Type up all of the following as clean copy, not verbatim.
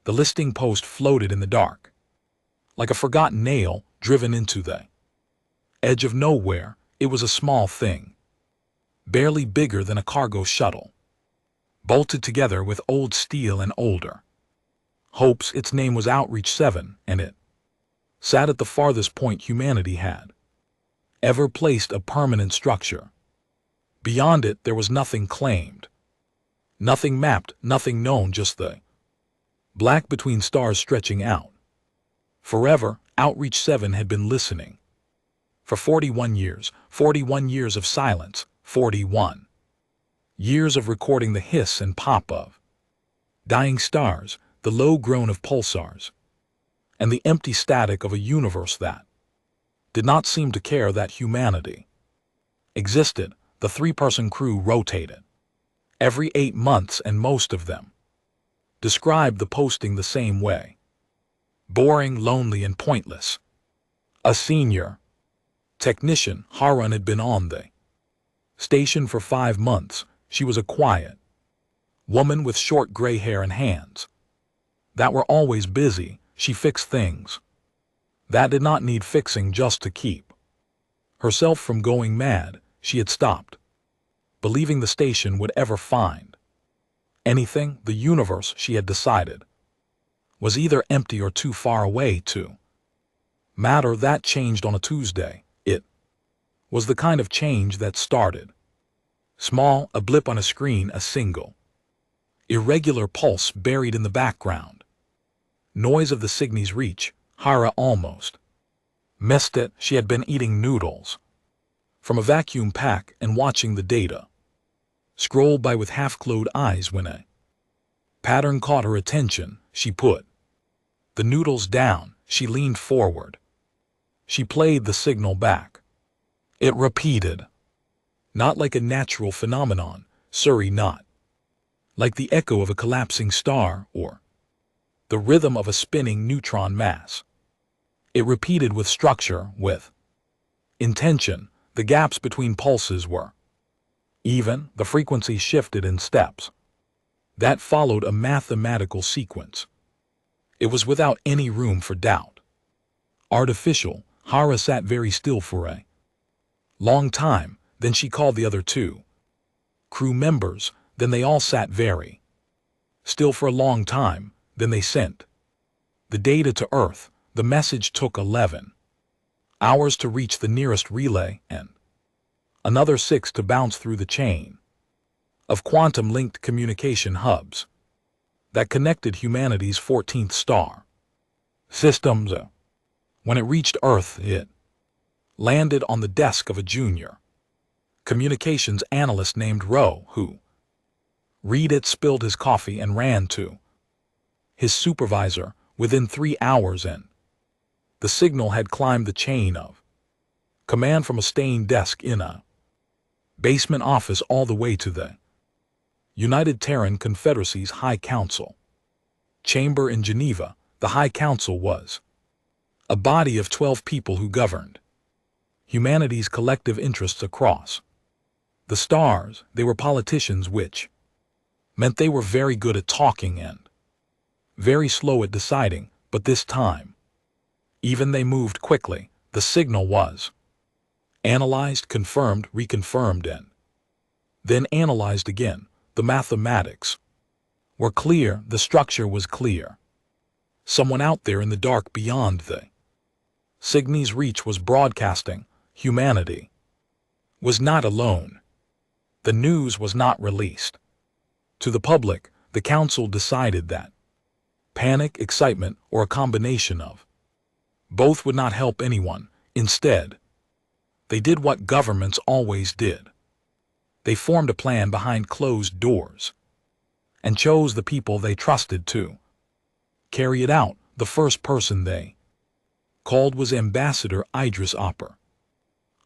The listing post floated in the dark, like a forgotten nail driven into the edge of nowhere. It was a small thing, barely bigger than a cargo shuttle, bolted together with old steel and older hopes. Its name was Outreach 7, and it sat at the farthest point humanity had ever placed a permanent structure. Beyond it there was nothing claimed, nothing mapped, nothing known, just the black between stars stretching out. Forever, Outreach 7 had been listening. For 41 years of silence, 41 years of recording the hiss and pop of dying stars, the low groan of pulsars, and the empty static of a universe that did not seem to care that humanity existed. The three-person crew rotated every 8 months, and most of them described the posting the same way: boring, lonely, and pointless. A senior technician, Harun, had been on the station for 5 months. She was a quiet woman with short gray hair and hands that were always busy. She fixed things that did not need fixing just to keep herself from going mad. She had stopped believing the station would ever find anything. The universe, she had decided, was either empty or too far away to matter. That changed on a Tuesday. It was the kind of change that started small, a blip on a screen, a single irregular pulse buried in the background noise of the Cygni's reach. Hara almost missed it. She had been eating noodles from a vacuum pack and watching the data scroll by with half-closed eyes when a pattern caught her attention. She put the noodles down. She leaned forward. She played the signal back. It repeated, not like a natural phenomenon, Surrey, not like the echo of a collapsing star or the rhythm of a spinning neutron mass. It repeated with structure, with intention. The gaps between pulses were even. The frequency shifted in steps that followed a mathematical sequence. It was without any room for doubt. Artificial. Hara sat very still for a long time. Then she called the other 2 crew members. Then they all sat very still for a long time. Then they sent the data to Earth. The message took 11 hours to reach the nearest relay and another 6 to bounce through the chain of quantum-linked communication hubs that connected humanity's 14th star systems. When it reached Earth, it landed on the desk of a junior communications analyst named Rowe, who read it, spilled his coffee, and ran to his supervisor within 3 hours, and the signal had climbed the chain of command from a stained desk in a basement office all the way to the United Terran Confederacy's High Council chamber in Geneva. The High Council was a body of 12 people who governed humanity's collective interests across the stars. They were politicians, which meant they were very good at talking and very slow at deciding, but this time even they moved quickly. The signal was analyzed, confirmed, reconfirmed, and then analyzed again. The mathematics were clear. The structure was clear. Someone out there in the dark beyond the Cygni's reach was broadcasting. Humanity was not alone. The news was not released to the public. The council decided that panic, excitement, or a combination of both would not help anyone. Instead, they did what governments always did. They formed a plan behind closed doors and chose the people they trusted to carry it out. The first person they called was Ambassador Idris Opper.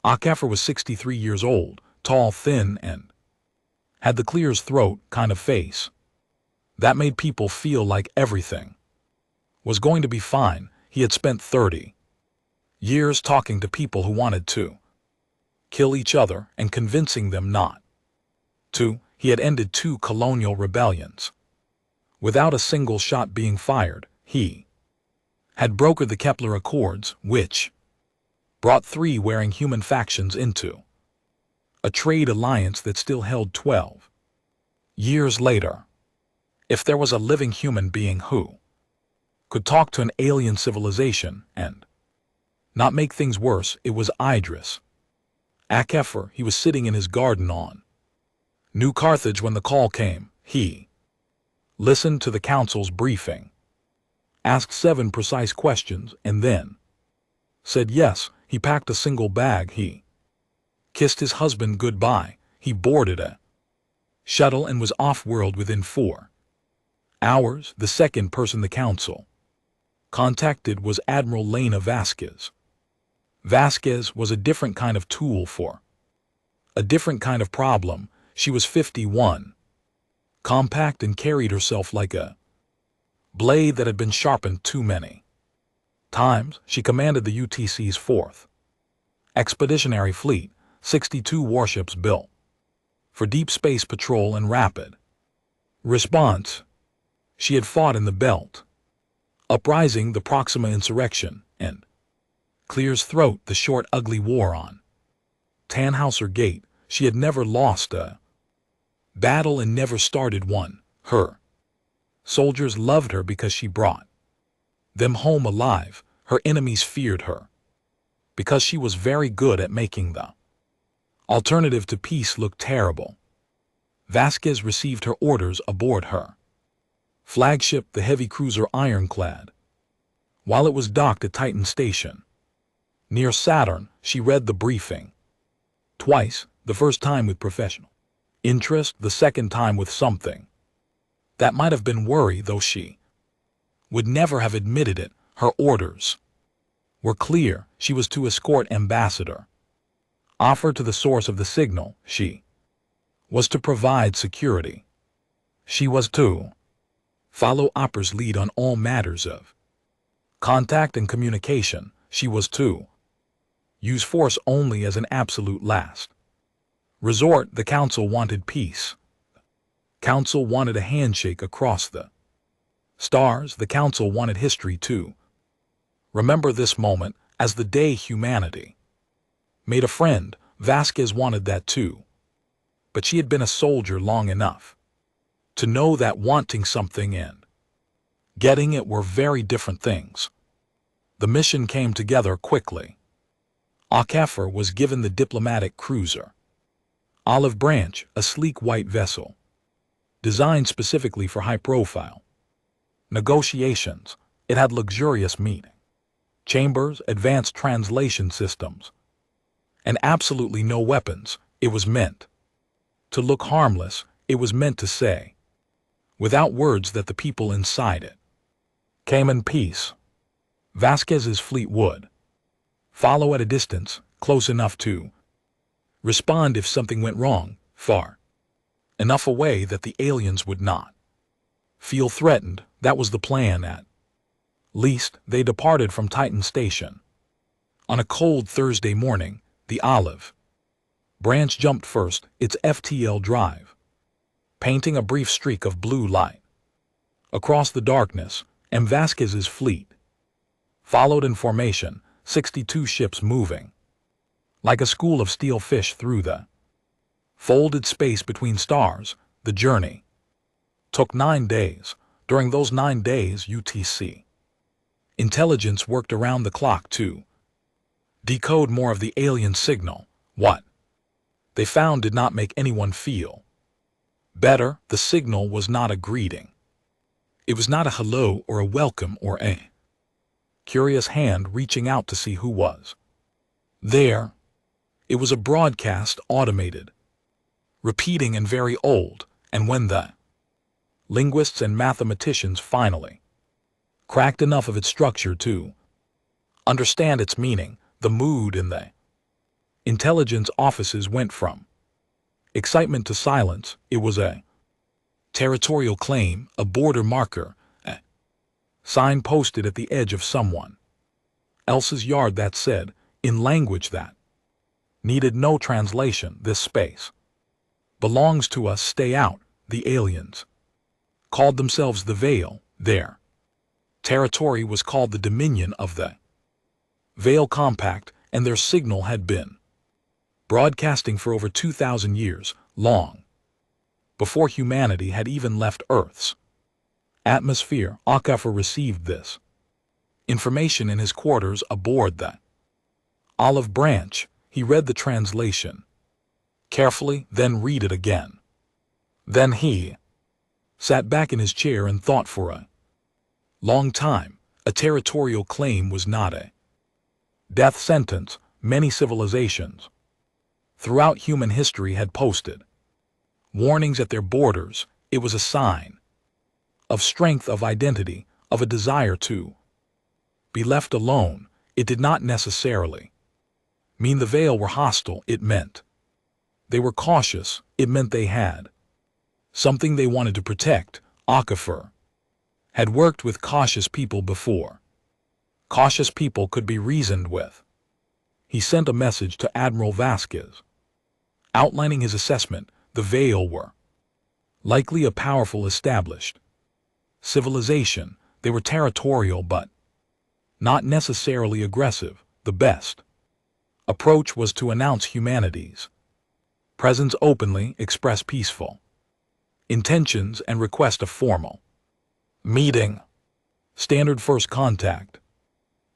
Akafar was 63 years old, tall, thin, and had the clear as throat kind of face that made people feel like everything was going to be fine. He had spent 30 years talking to people who wanted to kill each other and convincing them not to. He had ended 2 colonial rebellions, Without a single shot being fired, he had brokered the Kepler Accords, which brought three wearing human factions into a trade alliance that still held 12 years later. If there was a living human being who could talk to an alien civilization and not make things worse, it was Idris Akefer. He was sitting in his garden on New Carthage when the call came. He listened to the council's briefing, asked 7 precise questions, and then said yes. He packed a single bag. He kissed his husband goodbye. He boarded a shuttle and was off-world within 4 hours. The second person the council contacted was Admiral Lena Vasquez. Vasquez was a different kind of tool for a different kind of problem. She was 51, compact, and carried herself like a blade that had been sharpened too many times. She commanded the UTC's 4th Expeditionary Fleet, 62 warships built for deep space patrol and rapid response. She had fought in the Belt Uprising, the Proxima insurrection, and Clear's Throat, the short, ugly war on Tannhauser Gate. She had never lost a battle and never started one. Her soldiers loved her because she brought them home alive. Her enemies feared her because she was very good at making the alternative to peace look terrible. Vasquez received her orders aboard her flagship, the heavy cruiser Ironclad, while it was docked at Titan Station near Saturn. She read the briefing twice, the first time with professional interest, the second time with something that might have been worry, though she would never have admitted it. Her orders were clear. She was to escort Ambassador Offer to the source of the signal. She was to provide security. She was to follow Opper's lead on all matters of contact and communication. She was to use force only as an absolute last resort. The Council wanted peace. Council wanted a handshake across the stars. The Council wanted history to remember this moment as the day humanity made a friend. Vasquez wanted that too. But she had been a soldier long enough to know that wanting something and getting it were very different things. The mission came together quickly. Akefer was given the diplomatic cruiser Olive Branch, a sleek white vessel designed specifically for high-profile negotiations. It had luxurious meeting chambers, advanced translation systems, and absolutely no weapons. It was meant to look harmless. It was meant to say, without words, that the people inside it came in peace. Vasquez's fleet would follow at a distance, close enough to respond if something went wrong, far enough away that the aliens would not feel threatened. That was the plan. At least they departed from Titan Station on a cold Thursday morning. The Olive Branch jumped first, its FTL drive painting a brief streak of blue light across the darkness, and Vasquez's fleet followed in formation, 62 ships moving like a school of steel fish through the folded space between stars. The journey took 9 days. During those 9 days, UTC intelligence worked around the clock to decode more of the alien signal. What they found did not make anyone feel better. The signal was not a greeting. It was not a hello or a welcome or a curious hand reaching out to see who was there. It was a broadcast, automated, repeating, and very old. And when the linguists and mathematicians finally cracked enough of its structure to understand its meaning, the mood in the intelligence offices went from excitement to silence. It was a territorial claim, a border marker, a sign posted at the edge of someone else's yard that said, in language that needed no translation, "This space belongs to us. Stay out." The aliens called themselves the Veil. Their territory was called the Dominion of the Veil Compact, and their signal had been broadcasting for over 2,000 years, long before humanity had even left Earth's atmosphere. Aquifer received this information in his quarters aboard the Olive Branch. He read the translation carefully, then read it again. Then he sat back in his chair and thought for a long time. A territorial claim was not a death sentence. Many civilizations throughout human history had posted warnings at their borders. It was a sign of strength, of identity, of a desire to be left alone. It did not necessarily mean the Veil were hostile. It meant they were cautious. It meant they had something they wanted to protect. Aquifer had worked with cautious people before. Cautious people could be reasoned with. He sent a message to Admiral Vasquez, outlining his assessment. The Veil were likely a powerful established civilization. They were territorial but not necessarily aggressive. The best approach was to announce humanity's presence openly, express peaceful intentions, and request a formal meeting. Standard first contact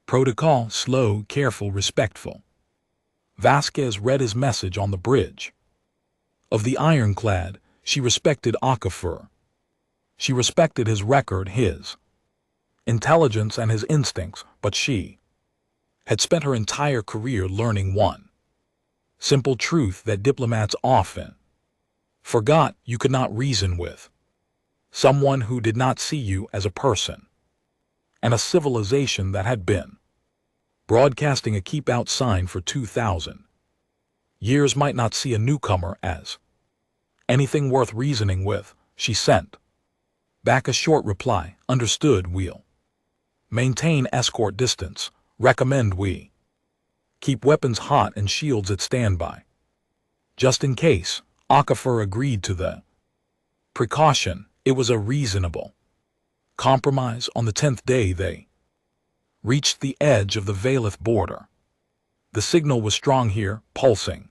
protocol: slow, careful, respectful. Vasquez read his message on the bridge of the ironclad. She respected Aquifer. She respected his record, his intelligence, and his instincts, but she had spent her entire career learning one simple truth that diplomats often forgot: you could not reason with someone who did not see you as a person. And a civilization that had been broadcasting a keep out sign for 2,000 years might not see a newcomer as anything worth reasoning with. She sent back a short reply: understood, we'll maintain escort distance. Recommend we keep weapons hot and shields at standby, just in case. Aquifer agreed to the precaution. It was a reasonable compromise. On the 10th day they reached the edge of the Veilith border. The signal was strong here, pulsing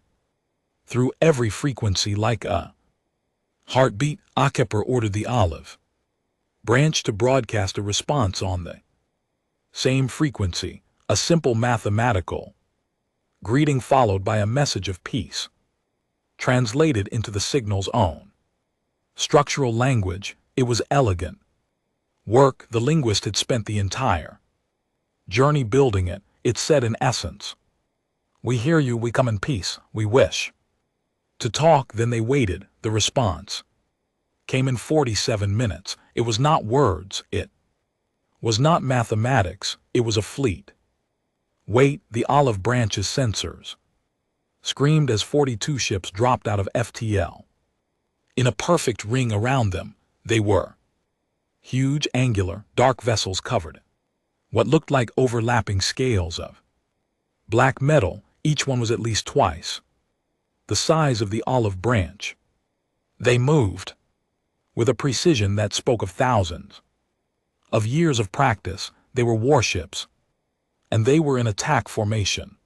through every frequency like a heartbeat. Aquifer ordered the Olive Branch to broadcast a response on the same frequency, a simple mathematical greeting followed by a message of peace, translated into the signal's own structural language. It was elegant work. The linguist had spent the entire journey building it. It said in essence, "We hear you, we come in peace, we wish to talk." Then they waited. The response came in 47 minutes. It was not words, it was not mathematics, it was a fleet wait. The Olive Branch's sensors screamed as 42 ships dropped out of FTL. In a perfect ring around them, they were huge, angular, dark vessels covered what looked like overlapping scales of black metal. Each one was at least twice the size of the Olive Branch. They moved with a precision that spoke of thousands of years of practice. They were warships, and they were in attack formation.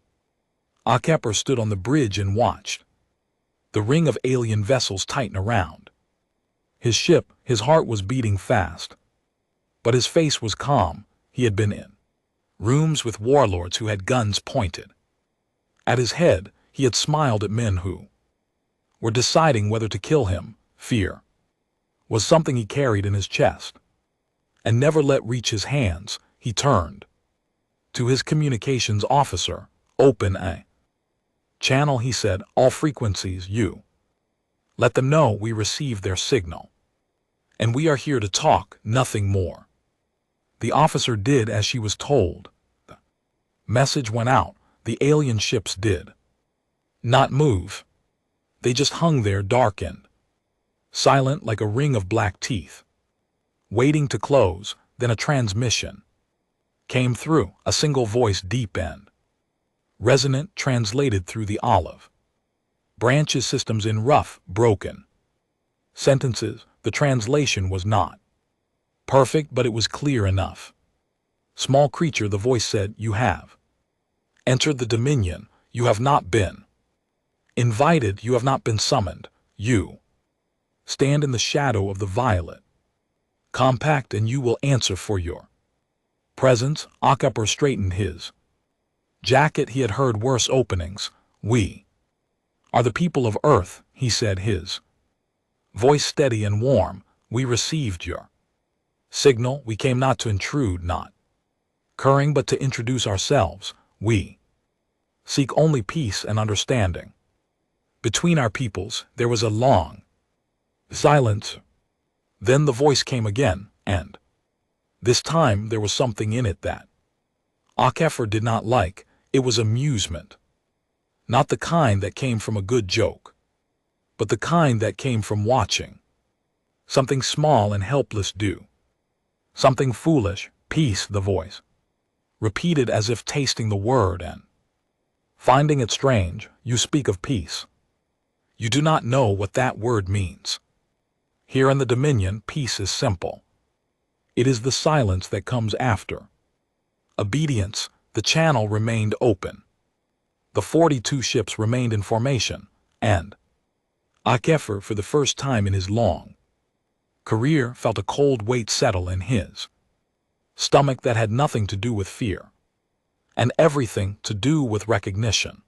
Aquifer stood on the bridge and watched the ring of alien vessels tighten around his ship. His heart was beating fast, but his face was calm. He had been in rooms with warlords who had guns pointed at his head. He had smiled at men who were deciding whether to kill him. Fear was something he carried in his chest and never let reach his hands. He turned to his communications officer. "Open a channel," he said. "All frequencies, you let them know we received their signal, and we are here to talk, nothing more." The officer did as she was told. The message went out. The alien ships did not move. They just hung there, darkened, silent like a ring of black teeth, waiting to close. Then a transmission came through, a single voice, deep and resonant, translated through the Olive Branch's systems in rough, broken sentences. The translation was not Perfect, but it was clear enough. Small creature, the voice said, you have entered the dominion, you have not been invited, you have not been summoned, you stand in the shadow of the violet compact and you will answer for your presence. Akheper straightened his jacket. He had heard worse openings. We are the people of Earth, he said, his voice steady and warm. We received your signal. We came not to intrude, not curring, but to introduce ourselves. We seek only peace and understanding. Between our peoples there was a long silence. Then the voice came again, and this time there was something in it that Akheper did not like. It was amusement. Not the kind that came from a good joke, but the kind that came from watching something small and helpless do something foolish. Peace, the voice repeated as if tasting the word and finding it strange. You speak of peace. You do not know what that word means. Here in the Dominion, peace is simple. It is the silence that comes after obedience. The channel remained open. The 42 ships remained in formation, and Akheper, for the first time in his long career, felt a cold weight settle in his stomach that had nothing to do with fear, and everything to do with recognition.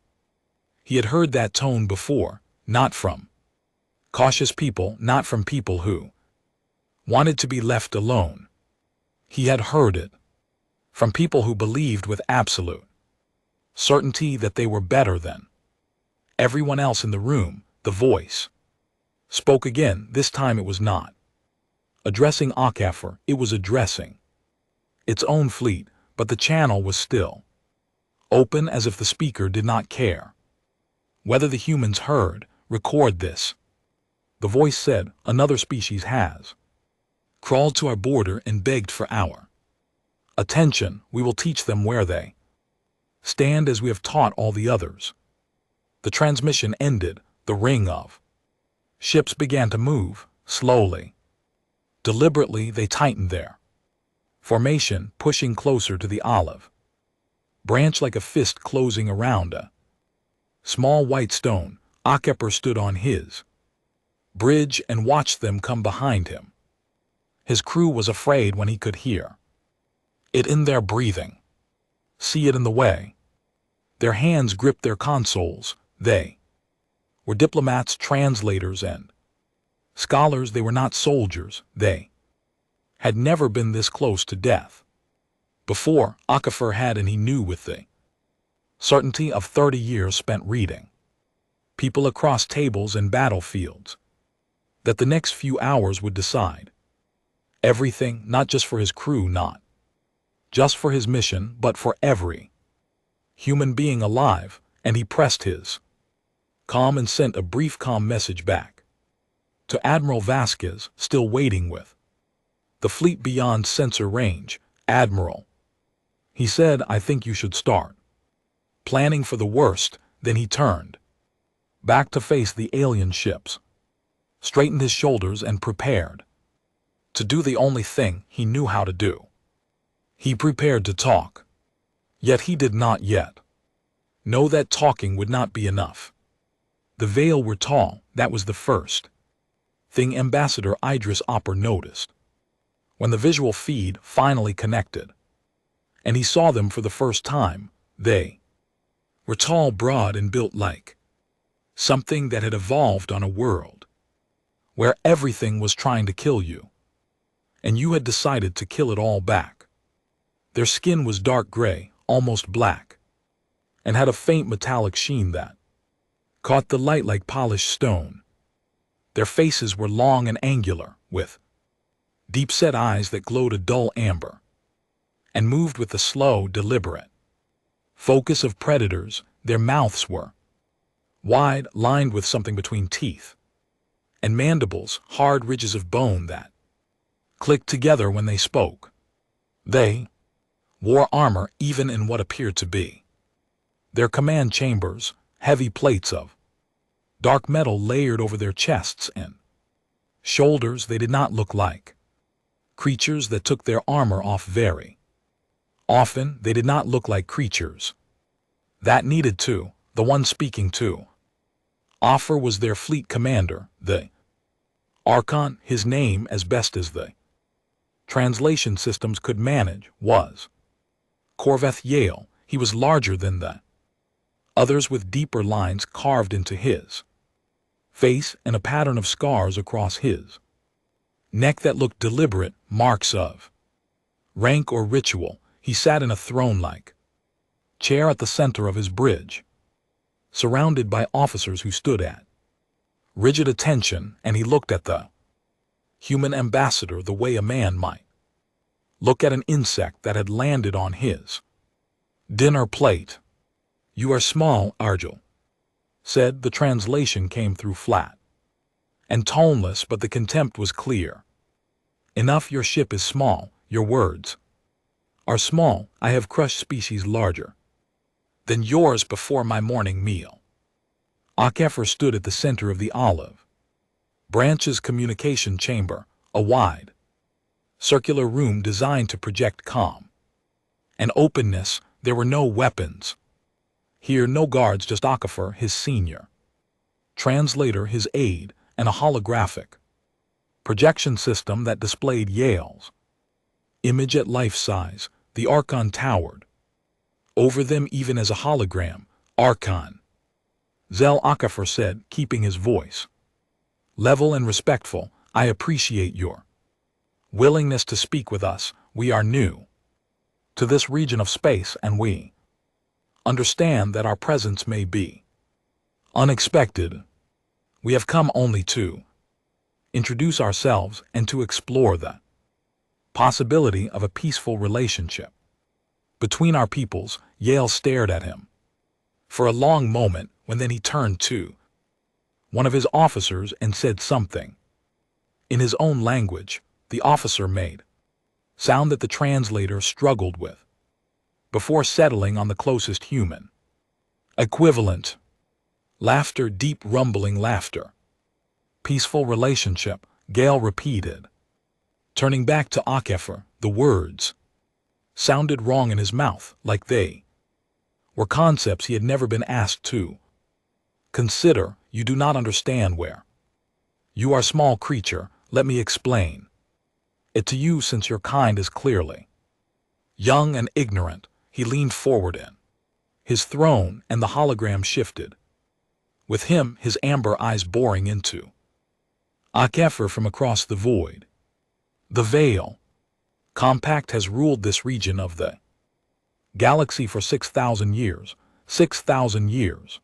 He had heard that tone before, not from cautious people, not from people who wanted to be left alone. He had heard it from people who believed with absolute certainty that they were better than everyone else in the room. The voice spoke again. This time it was not addressing Akheper, it was addressing its own fleet, but the channel was still open, as if the speaker did not care whether the humans heard. Record this, the voice said. Another species has crawled to our border and begged for our attention. We will teach them where they stand, as we have taught all the others. The transmission ended. The ring of ships began to move, slowly. Deliberately they tightened their formation, pushing closer to the olive branch like a fist closing around a small white stone. Akheper stood on his bridge and watched them come behind him. His crew was afraid when he could hear it in their breathing, see it in the way their hands gripped their consoles. They were diplomats, translators, and scholars. They were not soldiers. They had never been this close to death before. Akheper had, and he knew with the certainty of 30 years spent reading people across tables and battlefields, that the next few hours would decide everything, not just for his crew, not just for his mission, but for every human being alive. And he pressed his calm and sent a brief calm message back to Admiral Vasquez, still waiting with the fleet beyond sensor range. Admiral, he said, I think you should start planning for the worst. Then he turned back to face the alien ships, straightened his shoulders, and prepared to do the only thing he knew how to do. He prepared to talk. Yet he did not yet know that talking would not be enough. The veil were tall. That was the first thing Ambassador Idris Opper noticed when the visual feed finally connected, and he saw them for the first time. They were tall, broad, and built like something that had evolved on a world where everything was trying to kill you, and you had decided to kill it all back. Their skin was dark gray, almost black, and had a faint metallic sheen that caught the light like polished stone. Their faces were long and angular, with deep-set eyes that glowed a dull amber, and moved with the slow, deliberate focus of predators. Their mouths were wide, lined with something between teeth and mandibles, hard ridges of bone that clicked together when they spoke. They wore armor, even in what appeared to be their command chambers, heavy plates of dark metal layered over their chests and shoulders. They did not look like Creatures that took their armor off very often. They did not look like creatures that needed to. The one speaking to offer was their fleet commander, the Archon. His name, as best as the translation systems could manage, was Corveth Yale. He was larger than the others, with deeper lines carved into his face and a pattern of scars across his neck that looked deliberate, marks of rank or ritual. He sat in a throne-like chair at the center of his bridge, surrounded by officers who stood at rigid attention, and he looked at the human ambassador the way a man might look at an insect that had landed on his dinner plate. "You are small, Argel," said. The translation came through flat and toneless, but the contempt was clear. "Enough. Your ship is small. Your words are small. I have crushed species larger than yours before my morning meal." Akefer stood at the center of the olive branch's communication chamber, a wide, circular room designed to project calm and openness. There were no weapons here, no guards, just Akefer, his senior translator, his aide, and a holographic projection system that displayed Yale's image at life size. The Archon towered over them, even as a hologram. "Archon," Zel Akefer said, keeping his voice level and respectful, "I appreciate your willingness to speak with us. We are new to this region of space, and we understand that our presence may be unexpected. We have come only to introduce ourselves and to explore the possibility of a peaceful relationship between our peoples." Yale stared at him for a long moment, when then he turned to one of his officers and said something in his own language. The officer made sound that the translator struggled with before settling on the closest human equivalent. Laughter, deep rumbling laughter. "Peaceful relationship," Gale repeated, turning back to Akefer. The words sounded wrong in his mouth, like they were concepts he had never been asked to consider. "You do not understand where you are, small creature. Let me explain it to you, since your kind is clearly young and ignorant." He leaned forward in his throne, and the hologram shifted with him, his amber eyes boring into Akefer from across the void. "The Veil Compact has ruled this region of the galaxy for 6,000 years. 6,000 years.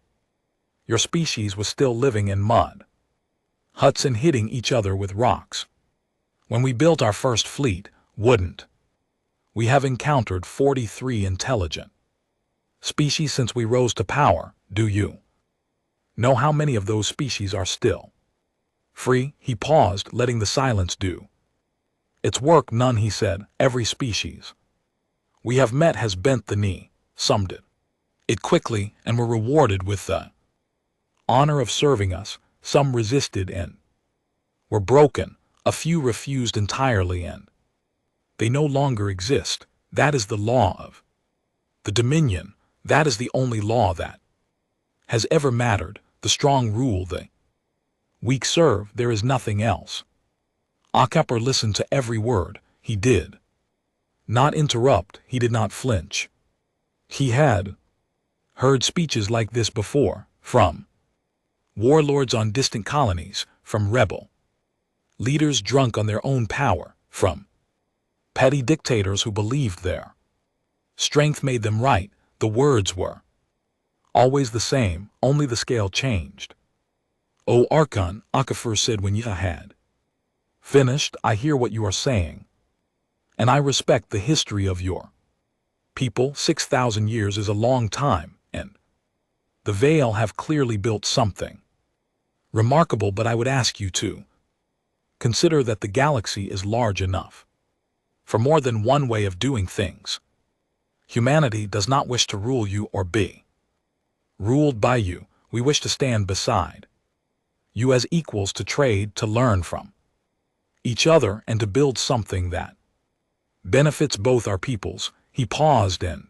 Your species was still living in mud huts and hitting each other with rocks. When we built our first fleet, wouldn't we have encountered 43 intelligent species since we rose to power? Do you know how many of those species are still free?" He paused, letting the silence do its work. "None," he said. "Every species we have met has bent the knee, summed it quickly, and were rewarded with the honor of serving us. Some resisted and were broken. A few refused entirely, and they no longer exist. That is the law of the Dominion. That is the only law that has ever mattered. The strong rule, the weak serve. There is nothing else." Akefer listened to every word. He did not interrupt. He did not flinch. He had heard speeches like this before, from warlords on distant colonies, from rebel leaders drunk on their own power, from petty dictators who believed their strength made them right. The words were always the same, only the scale changed. "O Archon," Akefer said when you had finished, "I hear what you are saying, and I respect the history of your people. 6,000 years is a long time, and the Veil have clearly built something remarkable, but I would ask you to consider that the galaxy is large enough for more than one way of doing things. Humanity does not wish to rule you or be ruled by you. We wish to stand beside you as equals, to trade, to learn from each other, and to build something that benefits both our peoples. He paused and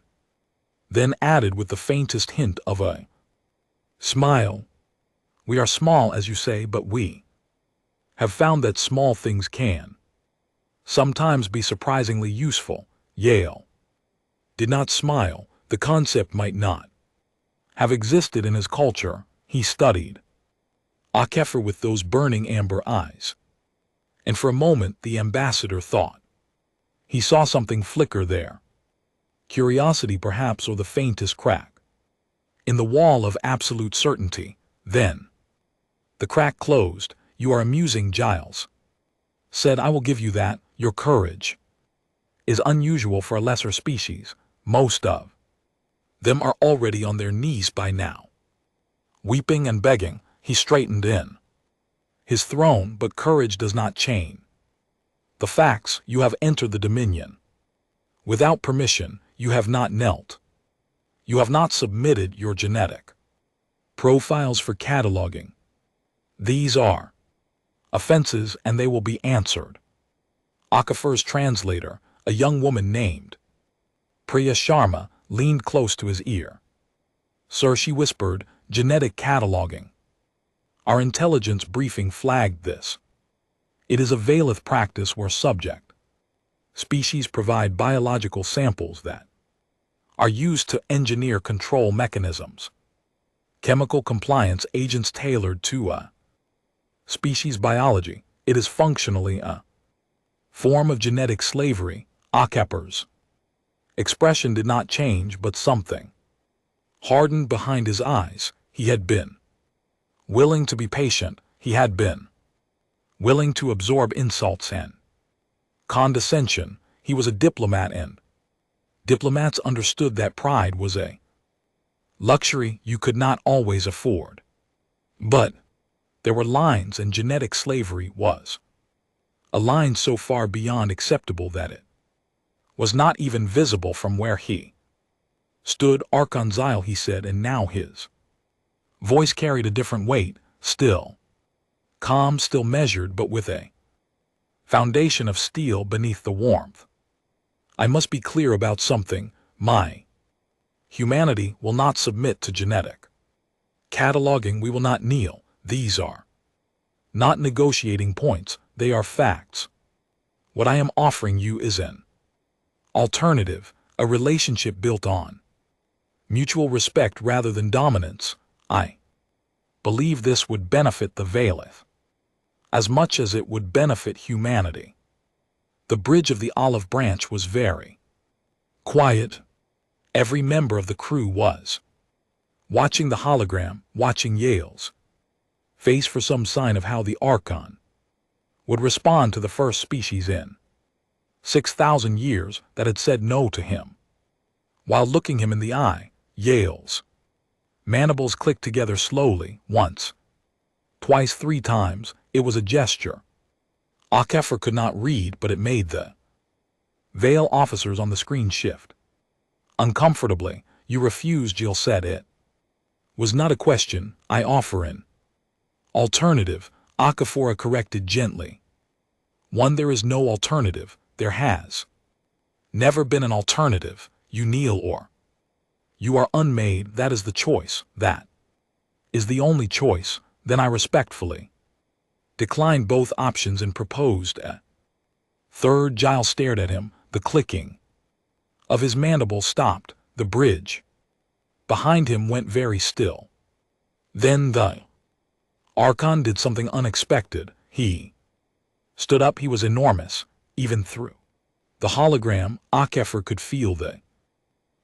then added with the faintest hint of a smile, "We are small, as you say, but we have found that small things can sometimes be surprisingly useful." Yale did not smile. The concept might not have existed in his culture. He studied Akefer with those burning amber eyes, and for a moment the ambassador thought he saw something flicker there. Curiosity, perhaps, or the faintest crack in the wall of absolute certainty. Then the crack closed. "You are amusing," Giles said. "I will give you that. Your courage is unusual for a lesser species. Most of them are already on their knees by now, weeping and begging." He straightened in his throne, "But courage does not chain the facts. You have entered the Dominion without permission. You have not knelt. You have not submitted your genetic profiles for cataloging. These are offenses, and they will be answered." Akefer's translator, a young woman named Priya Sharma, leaned close to his ear. "Sir," she whispered, "genetic cataloging. Our intelligence briefing flagged this. It is a Valith practice where subject species provide biological samples that are used to engineer control mechanisms, chemical compliance agents tailored to a species biology. It is functionally a form of genetic slavery." Akefer's expression did not change, but something hardened behind his eyes. He had been willing to be patient. He had been willing to absorb insults and condescension. He was a diplomat, and diplomats understood that pride was a luxury you could not always afford. But there were lines, and genetic slavery was a line so far beyond acceptable that it was not even visible from where he stood. "Archon Zyle," he said, and now his voice carried a different weight, still calm, still measured, but with a foundation of steel beneath the warmth. "I must be clear about something. My humanity will not submit to genetic cataloging. We will not kneel. These are not negotiating points. They are facts. What I am offering you is an alternative, a relationship built on mutual respect rather than dominance. I believe this would benefit the Valith as much as it would benefit humanity." The bridge of the olive branch was very quiet. Every member of the crew was watching the hologram, watching Yale's face for some sign of how the Archon would respond to the first species in 6,000 years that had said no to him. While looking him in the eye, Yale's mandibles clicked together slowly, once, twice, 3 times. It was a gesture Akefer could not read, but it made the Vale officers on the screen shift uncomfortably. "You refuse," Jill said. "It was not a question. I offer an alternative," Akefer corrected gently. "One. There is no alternative. There has never been an alternative. You kneel or you are unmade. That is the choice. That is the only choice." "Then I respectfully declined both options and proposed a third." Giles stared at him. The clicking of his mandibles stopped. The bridge behind him went very still. Then the Archon did something unexpected. He stood up. He was enormous. Even through the hologram, Akefer could feel the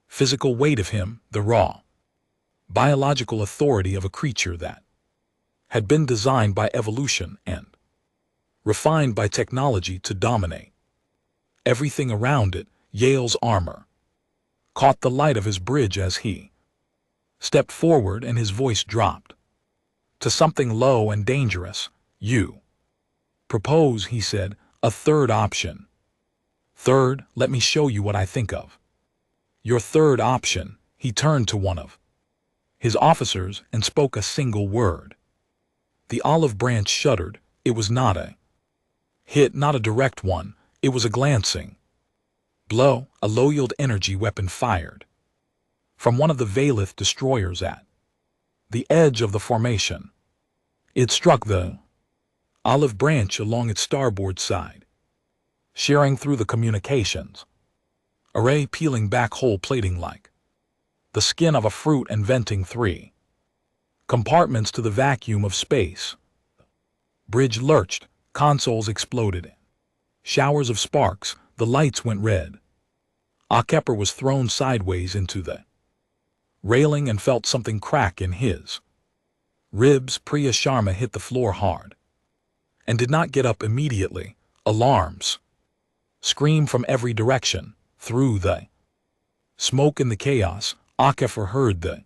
physical weight of him, the raw biological authority of a creature that had been designed by evolution and refined by technology to dominate everything around it. Yale's armor caught the light of his bridge as he stepped forward, and his voice dropped to something low and dangerous. "You propose," he said, "a third option." "Third? Let me show you what I think of your third option." He turned to one of his officers and spoke a single word. The olive branch shuddered. It was not a Hit, not a direct one, it was a glancing blow, a low-yield energy weapon fired from one of the Valith destroyers at the edge of the formation. It struck the olive branch along its starboard side, shearing through the communications array, peeling back whole plating like the skin of a fruit and venting 3 compartments to the vacuum of space. Bridge lurched, consoles exploded. Showers of sparks, the lights went red. Akepper was thrown sideways into the railing and felt something crack in his ribs. Priya Sharma hit the floor hard and did not get up immediately. Alarms screamed from every direction. Through the smoke in the chaos, Akepper heard the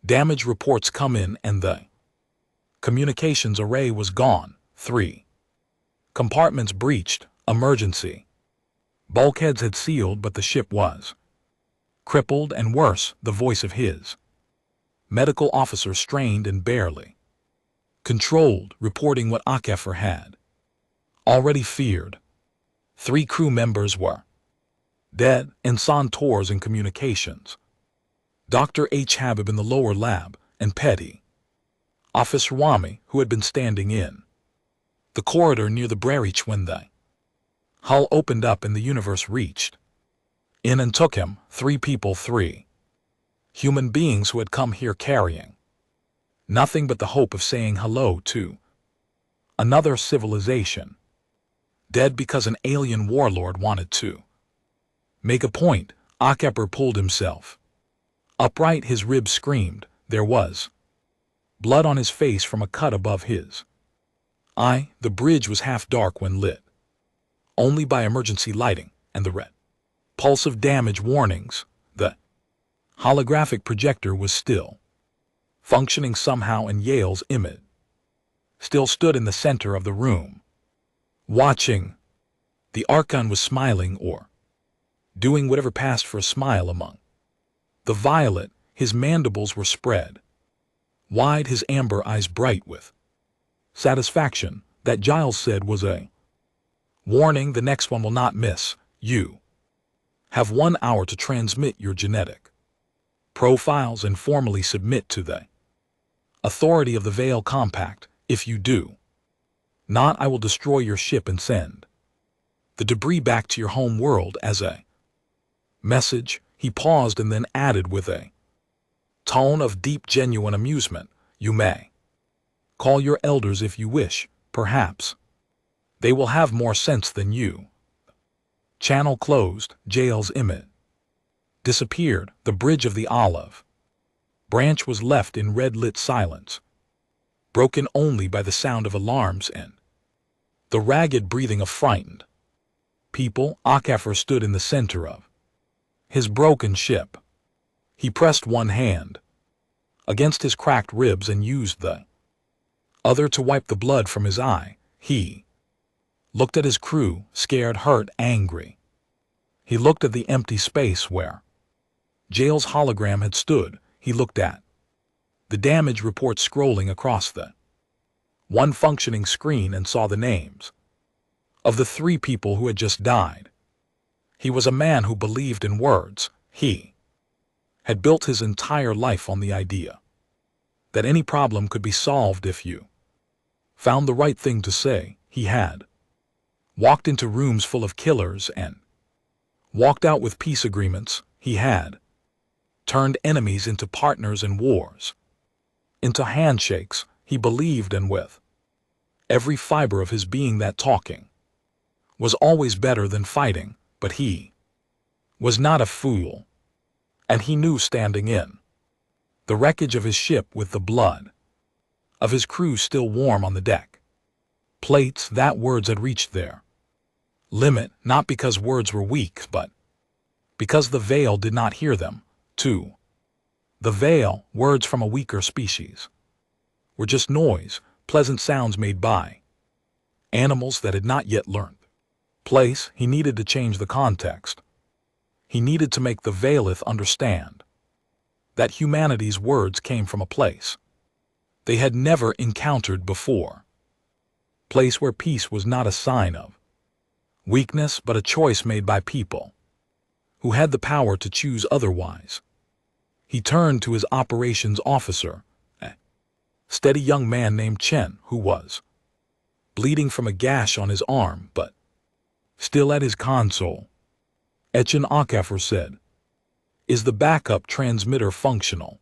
damage reports come in, and the communications array was gone. 3 compartments breached. Emergency bulkheads had sealed, but the ship was crippled, and worse, the voice of his medical officer strained and barely controlled, reporting what Akepper had already feared. 3 crew members were dead, Ensign Tours in communications, Dr. H. Habib in the lower lab, and Petty Officer Wami, who had been standing in the corridor near the breach when the hull opened up and the universe reached in and took him. 3 people, 3 human beings who had come here carrying nothing but the hope of saying hello to another civilization, dead because an alien warlord wanted to make a point. Akepper pulled himself upright, his ribs screamed. There was blood on his face from a cut above his eye. The bridge was half dark when lit only by emergency lighting and the red pulse of damage warnings. The holographic projector was still functioning somehow, and Yale's image still stood in the center of the room, watching. The Archon was smiling, or doing whatever passed for a smile among the violet. His mandibles were spread wide, his amber eyes bright with satisfaction. That, Giles said, was a warning. The next one will not miss. You have 1 hour to transmit your genetic profiles and formally submit to the authority of the Veil Compact. If you do not, I will destroy your ship and send the debris back to your home world as a message. He paused and then added with a tone of deep, genuine amusement, you may call your elders if you wish. Perhaps they will have more sense than you. Channel closed. Jail's image disappeared. The bridge of the olive branch was left in red-lit silence, broken only by the sound of alarms and the ragged breathing of frightened people. Akepper stood in the center of his broken ship. He pressed one hand against his cracked ribs and used the other to wipe the blood from his eye. He looked at his crew, scared, hurt, angry. He looked at the empty space where Jail's hologram had stood. He looked at the damage report scrolling across the one functioning screen and saw the names of the 3 people who had just died. He was a man who believed in words. He had built his entire life on the idea that any problem could be solved if you found the right thing to say. He had walked into rooms full of killers and walked out with peace agreements. He had turned enemies into partners in wars, into handshakes. He believed, and with every fiber of his being, that talking was always better than fighting. But he was not a fool, and he knew, standing in the wreckage of his ship with the blood of his crew still warm on the deck plates, that words had reached their limit, not because words were weak, but because the Veil did not hear them. To the Veil, words from a weaker species were just noise, pleasant sounds made by animals that had not yet learned place. He needed to change the context. He needed to make the Veilith understand that humanity's words came from a place they had never encountered before. place where peace was not a sign of weakness but a choice made by people who had the power to choose otherwise. He turned to his operations officer, a steady young man named Chen, who was bleeding from a gash on his arm but still at his console. Echen Akafer said, "Is the backup transmitter functional?"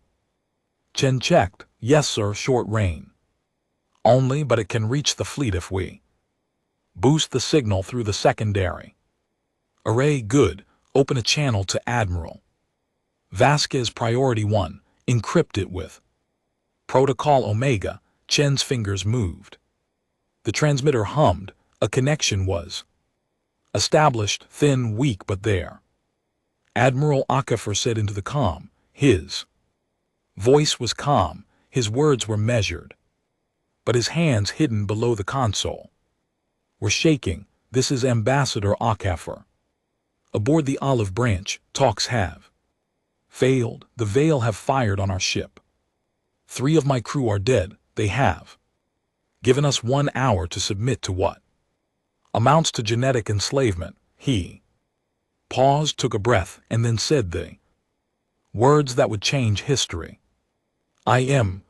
Chen checked. "Yes, sir, short range. Only, but it can reach the fleet if we boost the signal through the secondary array. Good. Open a channel to Admiral Vasquez Priority 1. Encrypt it with Protocol Omega." Chen's fingers moved. The transmitter hummed. A connection was established, thin, weak, but there. Admiral Akafer said into the comm. His voice was calm, his words were measured, but his hands hidden below the console were shaking. "This is Ambassador Akafer. Aboard the Olive Branch, talks have failed. The Veil have fired on our ship. 3 of my crew are dead. They have given us 1 hour to submit to what amounts to genetic enslavement." He paused, took a breath, and then said the words that would change history. "I am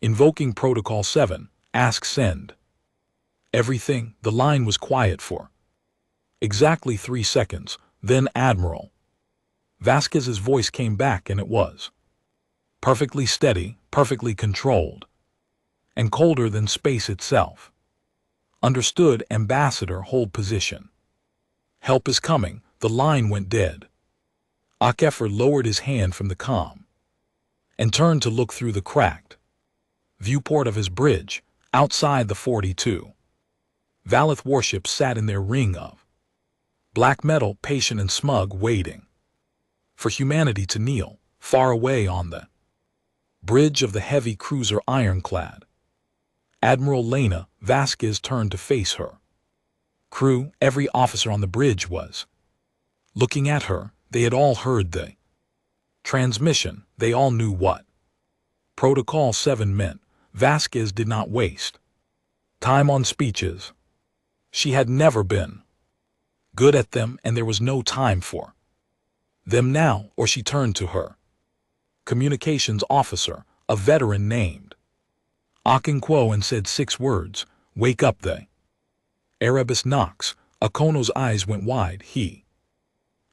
invoking Protocol 7. Ask send everything." The line was quiet for exactly 3 seconds. Then Admiral Vasquez's voice came back, and it was perfectly steady, perfectly controlled, and colder than space itself. "Understood, Ambassador. Hold position. Help is coming." The line went dead. Akafer lowered his hand from the comm and turned to look through the cracked viewport of his bridge. Outside, the 42 Valith warships sat in their ring of black metal, patient and smug, waiting for humanity to kneel. Far away on the bridge of the heavy cruiser Ironclad, Admiral Lena Vasquez turned to face her crew. Every officer on the bridge was looking at her. They had all heard the transmission. They all knew what Protocol 7 meant. Vasquez did not waste time on speeches. She had never been good at them, and there was no time for them now. Or she turned to her communications officer, a veteran named Akinquo, and said 6 words. "Wake up the Erebus Knox." Akono's eyes went wide. He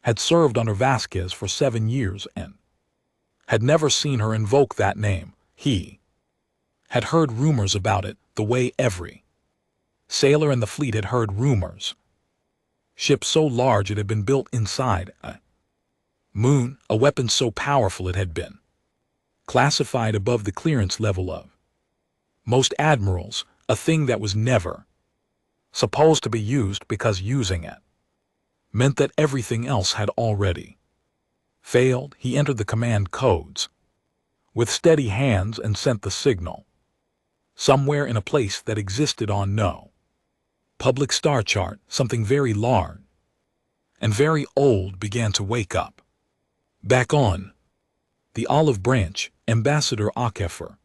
had served under Vasquez for 7 years and had never seen her invoke that name. He had heard rumors about it, the way every sailor in the fleet had heard rumors. Ship so large it had been built inside a moon, a weapon so powerful it had been classified above the clearance level of most admirals, a thing that was never supposed to be used because using it meant that everything else had already failed. He entered the command codes with steady hands and sent the signal. Somewhere in a place that existed on no public star chart, something very large and very old began to wake up. Back on the Olive Branch, Ambassador Akafer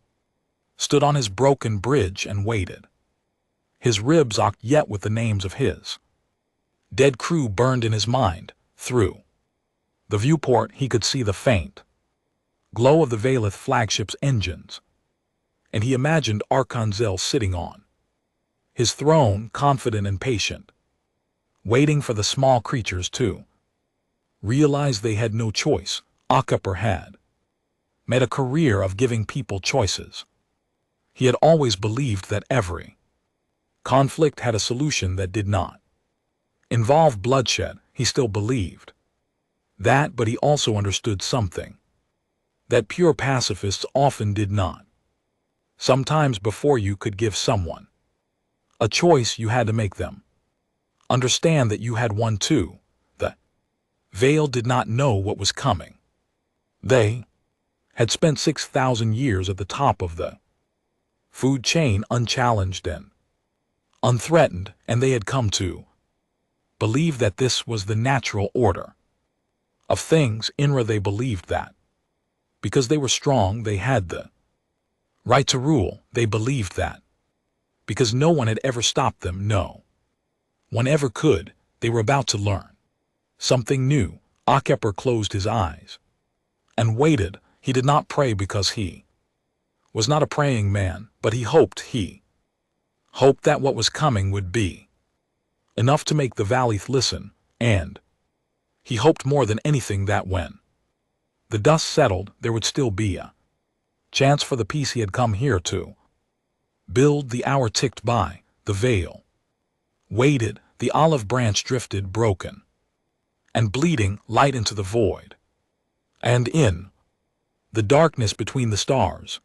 stood on his broken bridge and waited. His ribs ached yet with the names of his dead crew burned in his mind. Through the viewport he could see the faint glow of the Valith flagship's engines, and he imagined Arkanzel sitting on his throne, confident and patient, waiting for the small creatures to realize they had no choice. Akaper had made a career of giving people choices. He had always believed that every conflict had a solution that did not involve bloodshed. He still believed that, but he also understood something that pure pacifists often did not. Sometimes before you could give someone a choice, you had to make them understand that you had one too. The Veil did not know what was coming. They had spent 6,000 years at the top of the food chain, unchallenged and unthreatened, and they had come to believe that this was the natural order of things. Inra, they believed that because they were strong, they had the right to rule. They believed that because no one had ever stopped them, no one ever could. They were about to learn something new. Akepper closed his eyes and waited. He did not pray because he was not a praying man, but he hoped that what was coming would be enough to make the valley listen, and he hoped more than anything that when the dust settled, there would still be a chance for the peace he had come here to build. The hour ticked by. The veil waited. The olive branch drifted broken and bleeding light into the void. And in the darkness between the stars,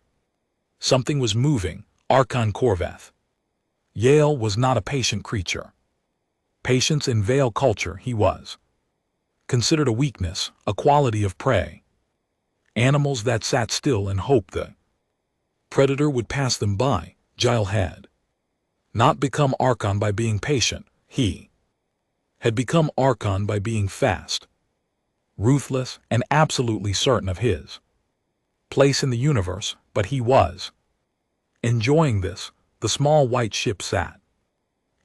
something was moving. Archon Korvath. Yale was not a patient creature. Patience in Veil culture, he was considered a weakness, a quality of prey. Animals that sat still and hoped the predator would pass them by. Giles had not become Archon by being patient. He had become Archon by being fast, ruthless, and absolutely certain of his place in the universe. But he was enjoying this. The small white ship sat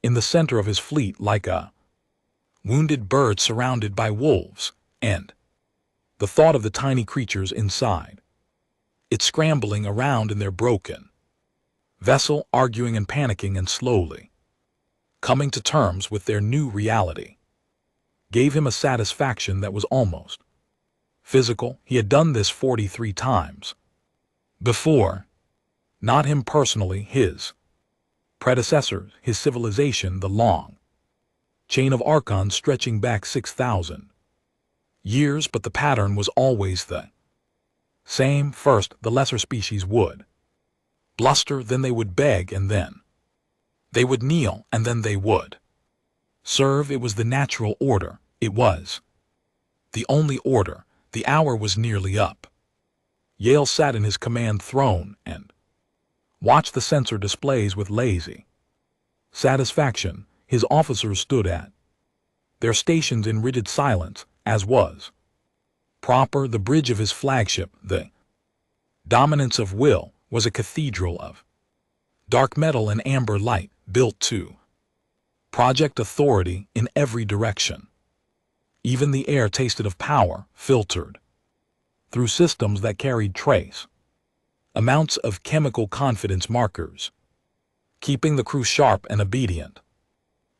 in the center of his fleet like a wounded bird surrounded by wolves, and the thought of the tiny creatures inside it scrambling around in their broken vessel, arguing and panicking and slowly coming to terms with their new reality, gave him a satisfaction that was almost physical. He had done this 43 times before. Not him personally, his predecessors, his civilization, the long chain of Archons stretching back 6,000 years, but the pattern was always the same. First, the lesser species would bluster, then they would beg, and then they would kneel, and then they would serve. It was the natural order. It was the only order. The hour was nearly up. Yale sat in his command throne and watched the sensor displays with lazy satisfaction. His officers stood at their stations in rigid silence, as was proper. The bridge of his flagship, the Dominance of Will, was a cathedral of dark metal and amber light, built to project authority in every direction. Even the air tasted of power, filtered through systems that carried trace amounts of chemical confidence markers, keeping the crew sharp and obedient.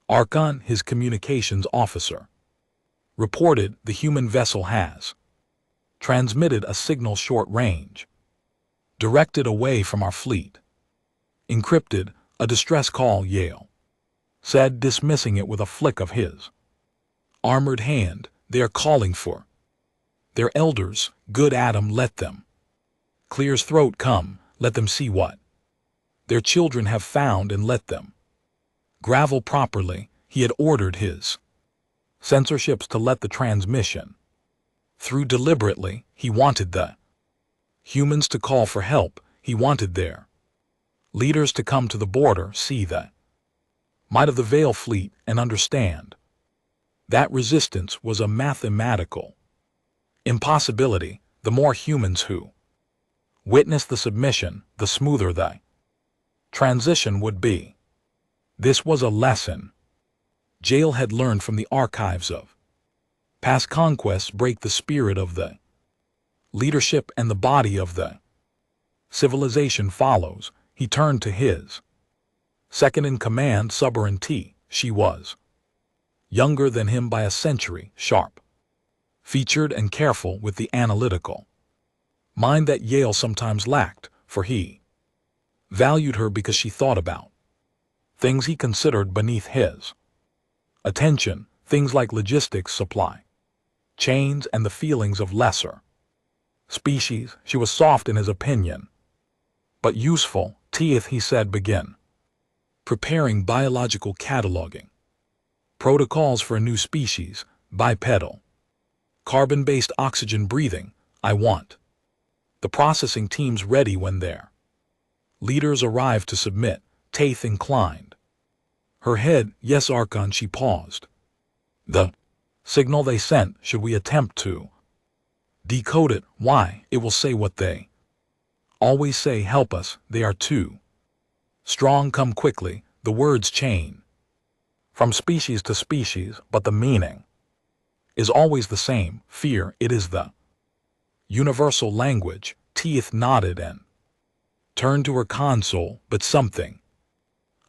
Archon, his communications officer, reported the human vessel has transmitted a signal short range, directed away from our fleet. Encrypted, a distress call, Yale said, dismissing it with a flick of his armored hand. They are calling for their elders. Good Adam, let them clear his throat. Come, let them see what their children have found and let them gravel properly. He had ordered his censorships to let the transmission through deliberately. He wanted the humans to call for help. He wanted their leaders to come to the border, see the might of the Veil fleet, and understand that resistance was a mathematical impossibility. The more humans who witnessed the submission, the smoother the transition would be. This was a lesson Yale had learned from the archives of past conquests. Break the spirit of the leadership and the body of the civilization follows. He turned to his second-in-command, Suberin T. She was younger than him by a century, sharp, featured and careful, with the analytical mind that Yale sometimes lacked, for he valued her because she thought about things he considered beneath his attention, things like logistics, supply chains, and the feelings of lesser species. She was soft in his opinion, but useful. Teeth, he said, begin preparing biological cataloging protocols for a new species, bipedal, carbon-based oxygen breathing. I want the processing teams ready when their leaders arrive to submit. Taith inclined her head. Yes, Archon. She paused. The signal they sent, should we attempt to decode it? Why, it will say what they always say. Help us. They are too Strong come quickly, the words chain. From species to species, but the meaning is always the same. Fear, it is the universal language. Teeth nodded and turned to her console, but something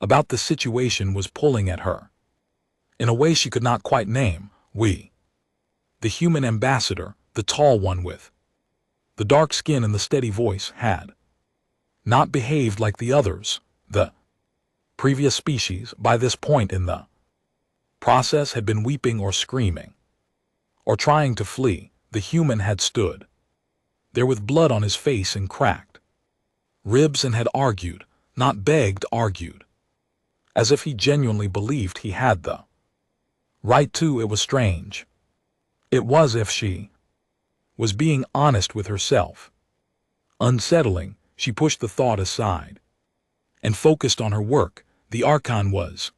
about the situation was pulling at her in a way she could not quite name. The human ambassador, the tall one with the dark skin and the steady voice, had not behaved like the others, the previous species. By this point in the process had been weeping or screaming or trying to flee. The human had stood there with blood on his face and cracked ribs and had argued, not begged, argued, as if he genuinely believed he had the right to. It was strange. It was as if she was being honest with herself. Unsettling, she pushed the thought aside and focused on her work. The Archon was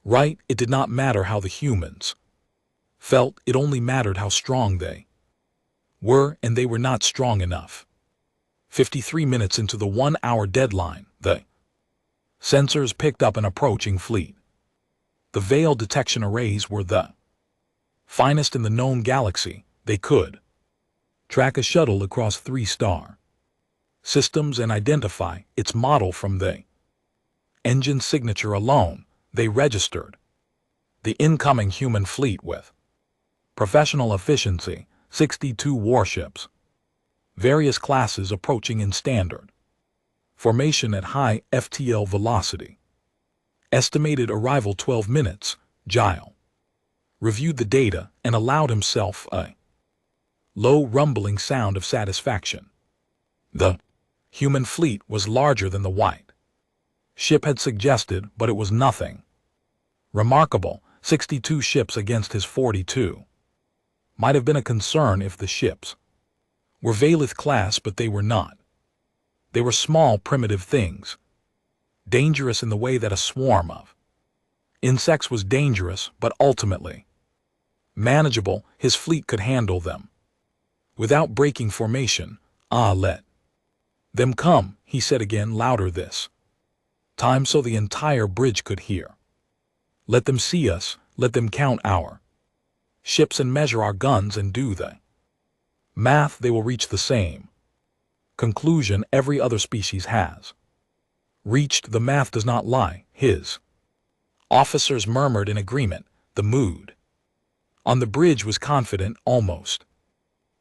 right. It did not matter how the humans felt, it only mattered how strong they were, and they were not strong enough. 53 minutes into the 1-hour deadline, the sensors picked up an approaching fleet. The veil detection arrays were the finest in the known galaxy. They could track a shuttle across 3-star systems and identify its model from the engine signature alone. They registered the incoming human fleet with professional efficiency, 62 warships, various classes approaching in standard formation at high FTL velocity. Estimated arrival 12 minutes. Gile reviewed the data and allowed himself a low rumbling sound of satisfaction. The human fleet was larger than the white ship had suggested, but it was nothing remarkable. 62 ships against his 42. Might have been a concern if the ships were Valith class, but they were not. They were small, primitive things, dangerous in the way that a swarm of insects was dangerous, but ultimately manageable. His fleet could handle them without breaking formation. Let them come, he said again, louder this time so the entire bridge could hear. Let them see us, let them count our ships and measure our guns and do the math. They will reach the same conclusion every other species has reached. The math does not lie. His officers murmured in agreement. The mood on the bridge was confident, almost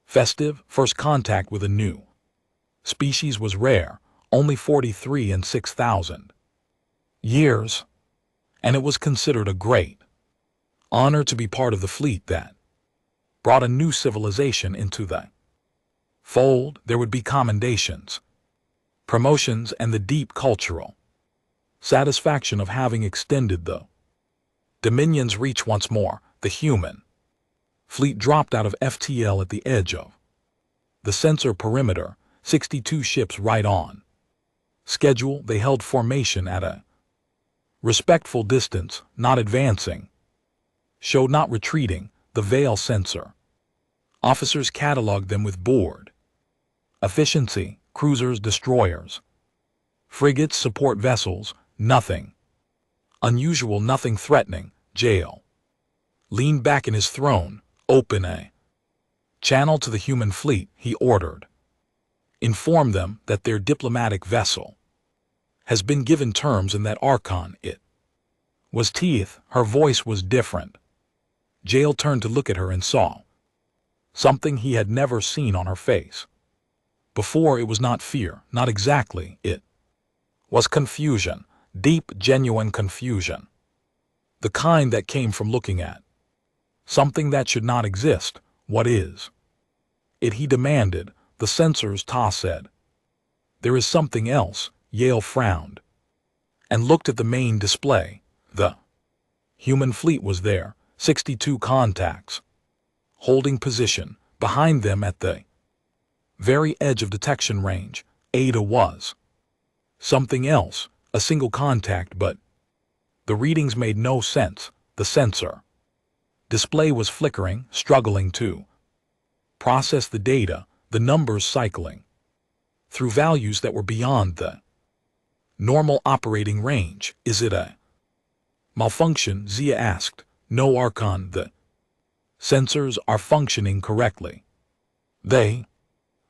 festive. First contact with a new species was rare, only 43 in 6,000 years, and it was considered a great honor to be part of the fleet that brought a new civilization into the fold. There would be commendations, promotions, and the deep cultural satisfaction of having extended the Dominion's reach once more. The human fleet dropped out of FTL at the edge of the sensor perimeter. 62 ships right on schedule. They held formation at a respectful distance, not advancing, showed not retreating. The veil sensor officers cataloged them with board efficiency, cruisers, destroyers, frigates, support vessels. Nothing unusual, nothing threatening. Jail leaned back in his throne. Open a channel to the human fleet, he ordered. Inform them that their diplomatic vessel has been given terms and that Archon, it was Teeth. Her voice was different. Jail turned to look at her and saw something he had never seen on her face before. It was not fear, not exactly. It was confusion, deep, genuine confusion. The kind that came from looking at something that should not exist. What is it? He demanded. The sensors, Ta said. There is something else. Yale frowned and looked at the main display. The human fleet was there, 62 contacts, holding position behind them at the very edge of detection range. Ada was something else, a single contact, but the readings made no sense. The sensor display was flickering, struggling to process the data, the numbers cycling through values that were beyond the Normal operating range. Is it a malfunction? Zia asked. No, Archon, the sensors are functioning correctly. They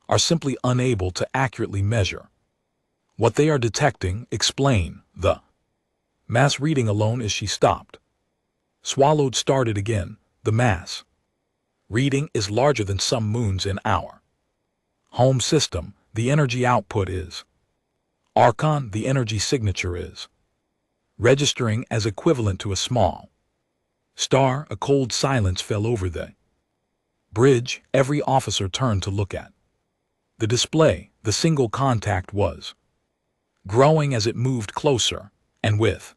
are simply unable to accurately measure what they are detecting. Explain. The mass reading alone. As she stopped, swallowed, started again. The mass reading is larger than some moons in our home system. The energy output is Archon. The energy signature is registering as equivalent to a small star. A cold silence fell over the bridge. Every officer turned to look at the display. The single contact was growing as it moved closer, and with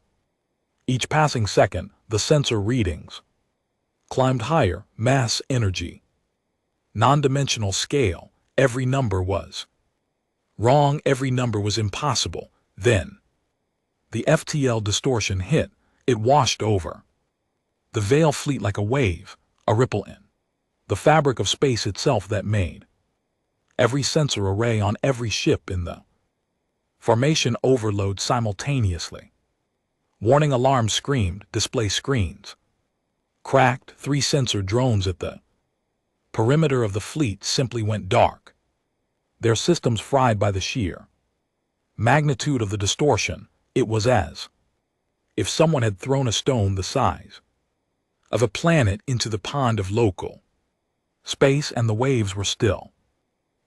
each passing second, the sensor readings climbed higher. Mass, energy, non-dimensional scale. Every number was wrong. Every number was impossible. Then the FTL distortion hit. It washed over the veil fleet like a wave, a ripple in the fabric of space itself that made every sensor array on every ship in the formation overload simultaneously. Warning alarms screamed. Display screens cracked. 3 sensor drones at the perimeter of the fleet simply went dark, their systems fried by the sheer magnitude of the distortion. It was as if someone had thrown a stone the size of a planet into the pond of local space, and the waves were still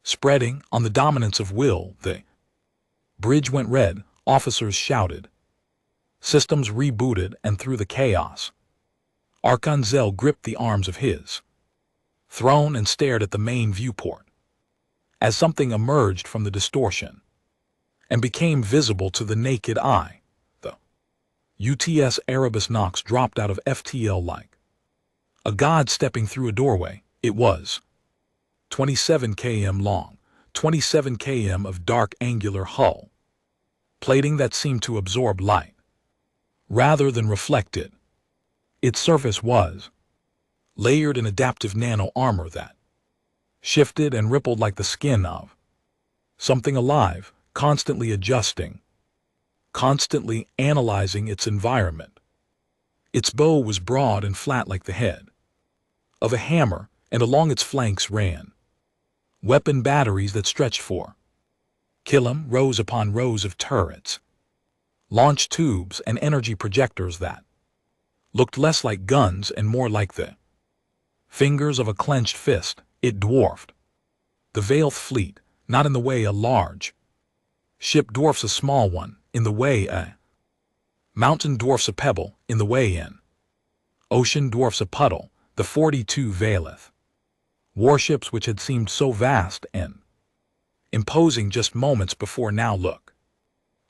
spreading on the dominance of will. The bridge went red. Officers shouted. Systems rebooted, and through the chaos, Archon Zell gripped the arms of his throne and stared at the main viewport as something emerged from the distortion and became visible to the naked eye. The UTS Erebus Nox dropped out of FTL like a god stepping through a doorway. It was 27 km long, 27 km of dark angular hull plating that seemed to absorb light rather than reflect it. Its surface was layered in adaptive nano armor that shifted and rippled like the skin of something alive, constantly adjusting, constantly analyzing its environment. Its bow was broad and flat like the head of a hammer, and along its flanks ran weapon batteries that stretched for kilometers, rows upon rows of turrets, launch tubes, and energy projectors that looked less like guns and more like the fingers of a clenched fist. It dwarfed the Veiled fleet, not in the way a large ship dwarfs a small one, in the way a mountain dwarfs a pebble, in the way an ocean dwarfs a puddle. The 42 Veileth warships, which had seemed so vast and imposing just moments before, now look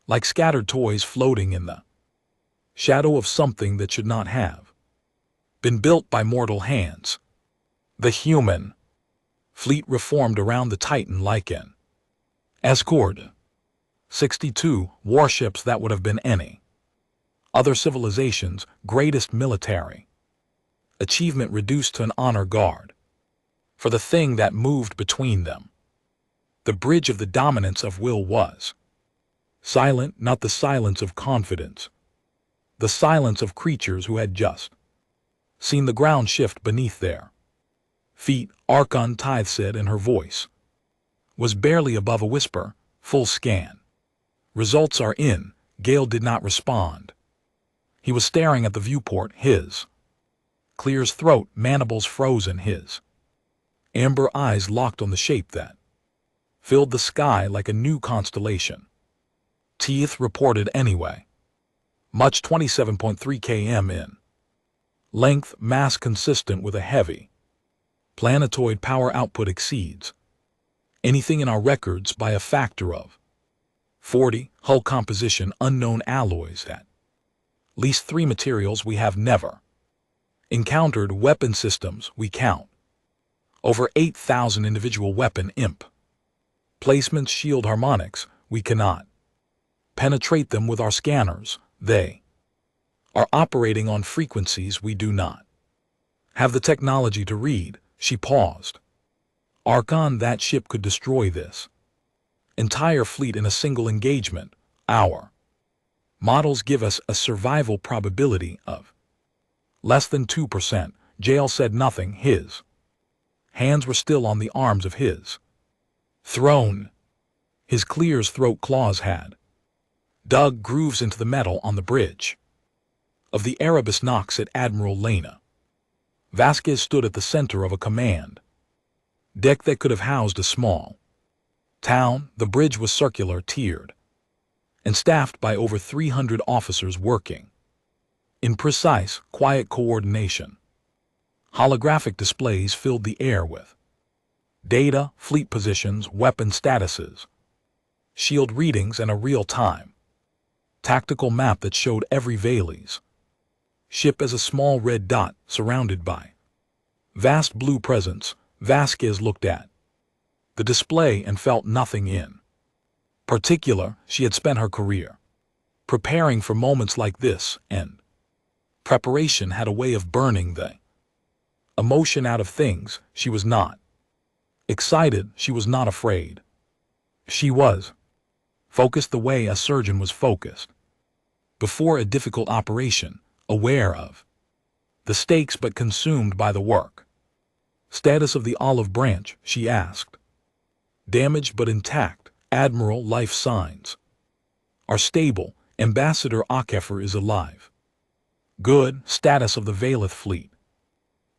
like scattered toys floating in the shadow of something that should not have been built by mortal hands. The human fleet reformed around the Titan like an escort. 62 warships that would have been any other civilization's greatest military achievement reduced to an honor guard for the thing that moved between them. The bridge of the dominance of will was silent, not the silence of confidence, the silence of creatures who had just seen the ground shift beneath their feet. Archon Tithe said, and her voice was barely above a whisper. Full scan. Results are in. Gale did not respond. He was staring at the viewport, his Clear's throat, mandibles frozen, his amber eyes locked on the shape that filled the sky like a new constellation. Teeth reported anyway. Much 27.3 km in length, mass consistent with a heavy planetoid. Power output exceeds anything in our records by a factor of 40. Hull composition unknown, alloys at least 3 materials we have never encountered. Weapon systems we count over 8,000 individual weapon imp placements. Shield harmonics we cannot penetrate them with our scanners. They are operating on frequencies we do not have the technology to read. She paused. Archon, that ship could destroy this entire fleet in a single engagement. Our Models give us a survival probability of less than 2%. Jail said nothing. His hands were still on the arms of his throne. His clear throat claws had dug grooves into the metal on the bridge of the Erebus Knox at Admiral Lena. Vasquez stood at the center of a command deck that could have housed a small town. The bridge was circular, tiered, and staffed by over 300 officers working in precise, quiet coordination. Holographic displays filled the air with data, fleet positions, weapon statuses, shield readings, and a real-time tactical map that showed every Valley's ship as a small red dot surrounded by vast blue presence. Vasquez looked at the display and felt nothing in particular. She had spent her career preparing for moments like this, and preparation had a way of burning the emotion out of things. She was not excited. She was not afraid. She was focused the way a surgeon was focused before a difficult operation, aware of the stakes but consumed by the work. Status of the olive branch, she asked. Damaged but intact. Admiral, life signs are stable. Ambassador Akefer is alive. Good. Status of the Valeth fleet.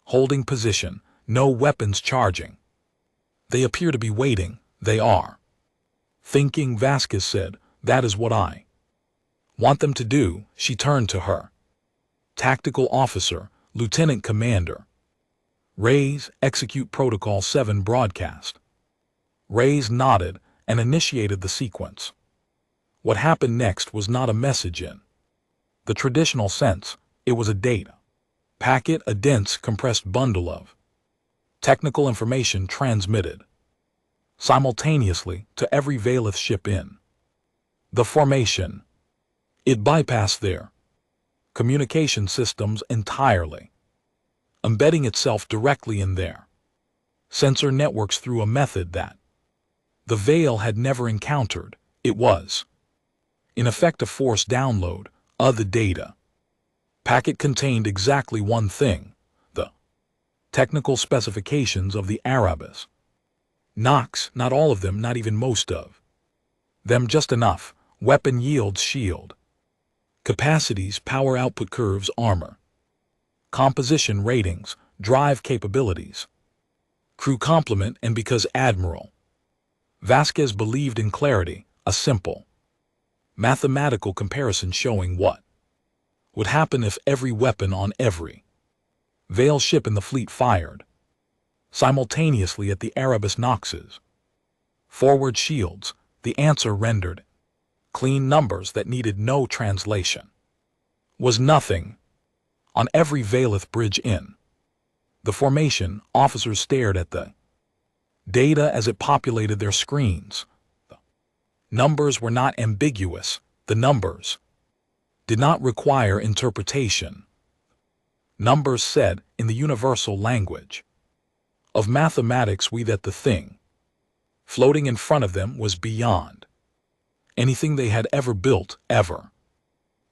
Holding position. No weapons charging. They appear to be waiting. They are thinking. Vasquez said, that is what I want them to do. She turned to her tactical officer, Lieutenant Commander Reyes. Execute Protocol 7 broadcast. Reyes nodded and initiated the sequence. What happened next was not a message in the traditional sense. It was a data packet, a dense, compressed bundle of technical information transmitted simultaneously to every Valeth ship in the formation. It bypassed their communication systems entirely, embedding itself directly in their sensor networks through a method that the Veil had never encountered. It was, in effect, a forced download of the data. Packet contained exactly one thing: the technical specifications of the Erebus Knox. Not all of them, not even most of them, just enough. Weapon yields, shield capacities, power output curves, armor composition ratings, drive capabilities, crew complement. And because Admiral Vasquez believed in clarity, a simple mathematical comparison showing what would happen if every weapon on every Veil ship in the fleet fired simultaneously at the Erebus Knox's forward shields. The answer, rendered clean numbers that needed no translation, was nothing. On every Valeth bridge in the formation, officers stared at the data as it populated their screens. The numbers were not ambiguous. The numbers did not require interpretation. Numbers said, in the universal language of mathematics, that the thing floating in front of them was beyond anything they had ever built, ever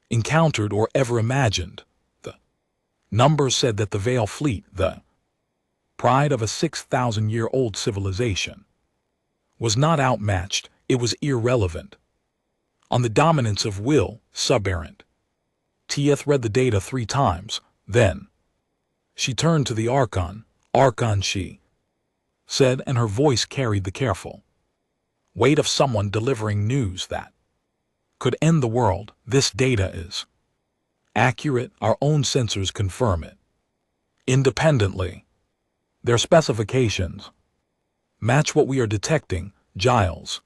encountered, or ever imagined. The numbers said that the Veil fleet, the pride of a 6,000-year-old civilization, was not outmatched. It was irrelevant. On the dominance of will, suberrant. Tieth read the data 3 times, then she turned to the Archon. Archon, she said, and her voice carried the careful weight of someone delivering news that could end the world. This data is accurate. Our own sensors confirm it independently. Their specifications match what we are detecting. Giles'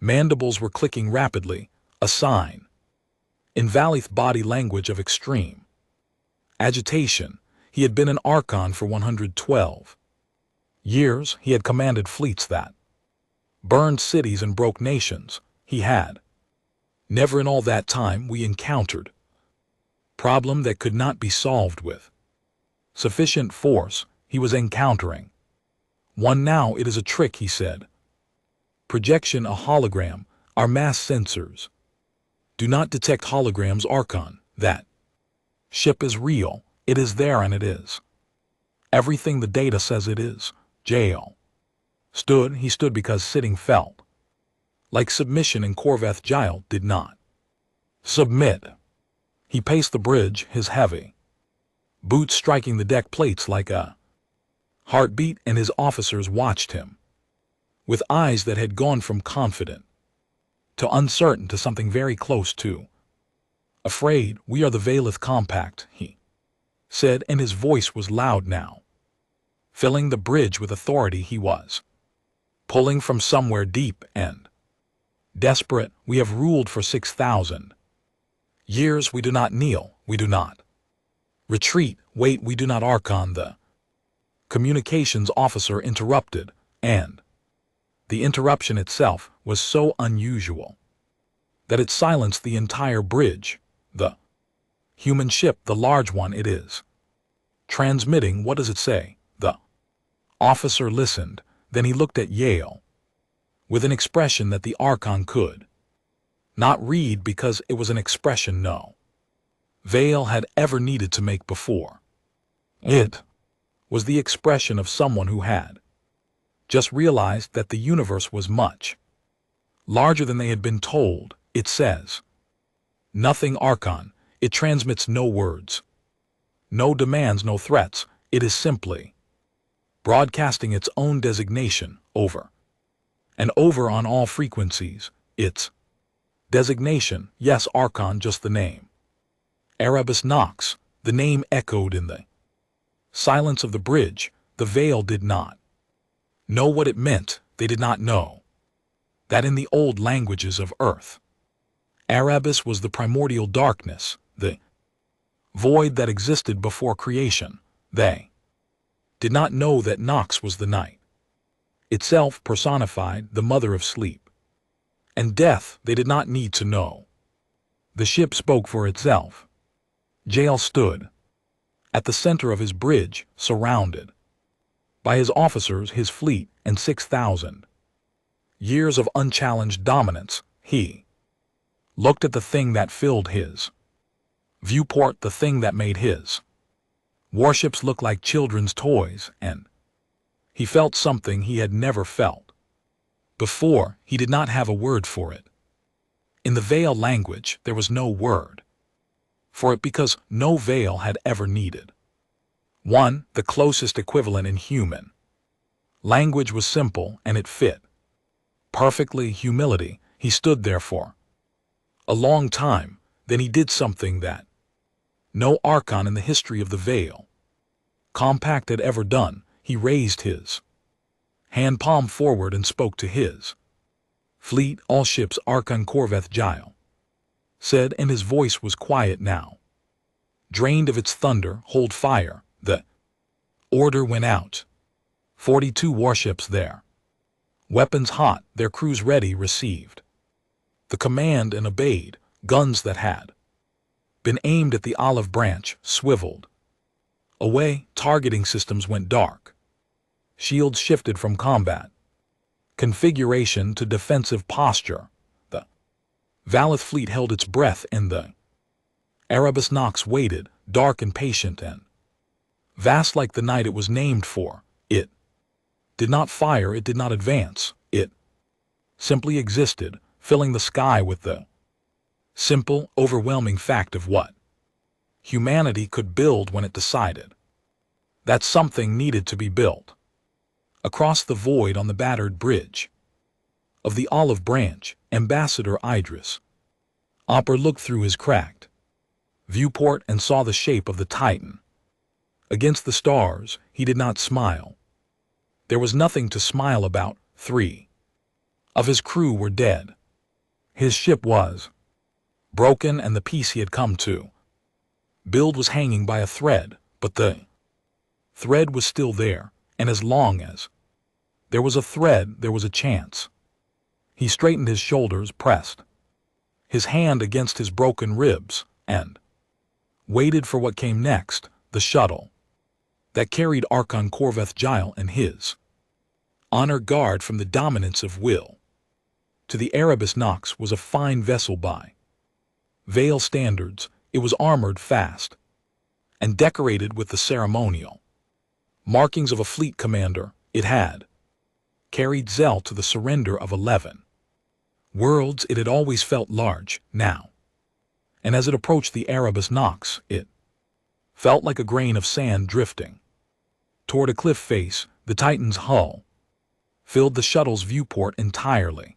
mandibles were clicking rapidly, a sign in Valeth body language of extreme agitation. He had been an Archon for 112 years. He had commanded fleets that burned cities and broke nations. He had never in all that time we encountered problem that could not be solved with sufficient force. He was encountering one now. It is a trick, he said. Projection, a hologram, our mass sensors Do not detect holograms, Archon. That ship is real. It is there, and it is everything the data says it is. Jail. He stood because sitting felt like submission, and Corveth Jail did not submit. He paced the bridge, his heavy boots striking the deck plates like a heartbeat, and his officers watched him with eyes that had gone from confident to uncertain to something very close to afraid. "We are the Valeth Compact," he said, and his voice was loud now, filling the bridge with authority. He was pulling from somewhere deep and desperate. "We have ruled for 6,000 years. We do not kneel. We do not retreat. Wait, we do not." Archon, the communications officer, interrupted, and the interruption itself was so unusual that it silenced the entire bridge. "The human ship, the large one, it is transmitting. What does it say?" The officer listened, then he looked at Yale with an expression that the Archon could not read, because it was an expression no Vale had ever needed to make before. It was the expression of someone who had just realized that the universe was much larger than they had been told. "It says nothing, Archon. It transmits no words, no demands, no threats. It is simply broadcasting its own designation over and over on all frequencies. Its designation, yes, Archon, just the name. Erebus Nox." The name echoed in the silence of the bridge. The Vale did not know what it meant. They did not know that in the old languages of Earth, Erebus was the primordial darkness, the void that existed before creation. They did not know that Nox was the night itself personified, the mother of sleep and death. They did not need to know. The ship spoke for itself. Jail stood at the center of his bridge, surrounded by his officers, his fleet, and 6,000 years of unchallenged dominance. He looked at the thing that filled his viewport, the thing that made his warships look like children's toys, and he felt something he had never felt before. He did not have a word for it. In the Vale language, there was no word for it, because no Vale had ever needed one. The closest equivalent in human language was simple, and it fit perfectly: humility. He stood there for a long time. Then he did something that no Archon in the history of the Vale Compact had ever done. He raised his hand palm forward and spoke to his fleet. "All ships, Archon Corveth Jail said, and his voice was quiet now, drained of its thunder. Hold fire." The order went out. 42 warships there, weapons hot, their crews ready, received the command and obeyed. Guns that had been aimed at the olive branch swiveled away. Targeting systems went dark. Shields shifted from combat configuration to defensive posture. The Valeth fleet held its breath, and the Erebus Nox waited, dark and patient and vast like the night it was named for. It did not fire, it did not advance, it simply existed, filling the sky with the simple, overwhelming fact of what humanity could build when it decided that something needed to be built. Across the void on the battered bridge of the olive branch, Ambassador Idris Opper looked through his cracked viewport and saw the shape of the Titan. Against the stars, he did not smile. There was nothing to smile about. 3 of his crew were dead. His ship was broken, and the peace he had come to build was hanging by a thread, but the thread was still there, and as long as there was a thread, there was a chance. He straightened his shoulders, pressed his hand against his broken ribs, and waited for what came next. The shuttle that carried Archon Corveth Jail and his honor guard from the dominance of will to the Erebus Nox was a fine vessel by Vale standards, it was armored fast and decorated with the ceremonial markings of a fleet commander. It had carried Zell to the surrender of 11 worlds. It had always felt large now, and as it approached the Erebus Nox, it felt like a grain of sand drifting toward a cliff face. The Titan's hull filled the shuttle's viewport entirely.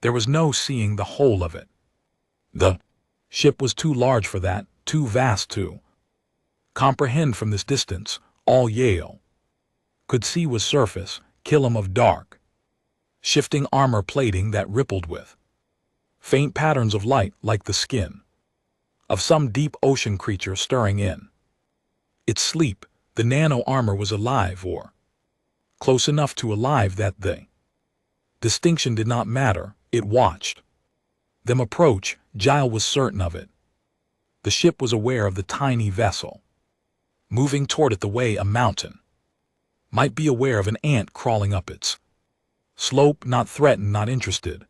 There was no seeing the whole of it. The ship was too large for that, too vast to comprehend from this distance. All Yale could see was surface, chasm of dark, shifting armor plating that rippled with faint patterns of light like the skin of some deep ocean creature stirring in its sleep. The nano armor was alive, or close enough to alive that the distinction did not matter. It watched them approach. Giles was certain of it. The ship was aware of the tiny vessel moving toward it the way a mountain might be aware of an ant crawling up its slope, not threatened, not interested,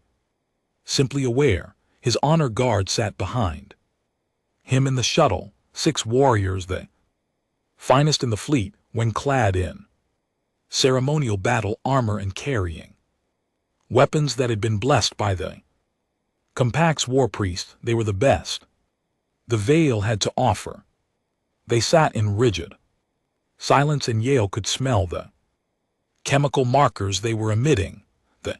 simply aware. His honor guard sat behind him in the shuttle, 6 warriors, the finest in the fleet, when clad in ceremonial battle armor and carrying weapons that had been blessed by the Compact's war priest. They were the best the Vale had to offer. They sat in rigid silence, and Yale could smell the chemical markers they were emitting, the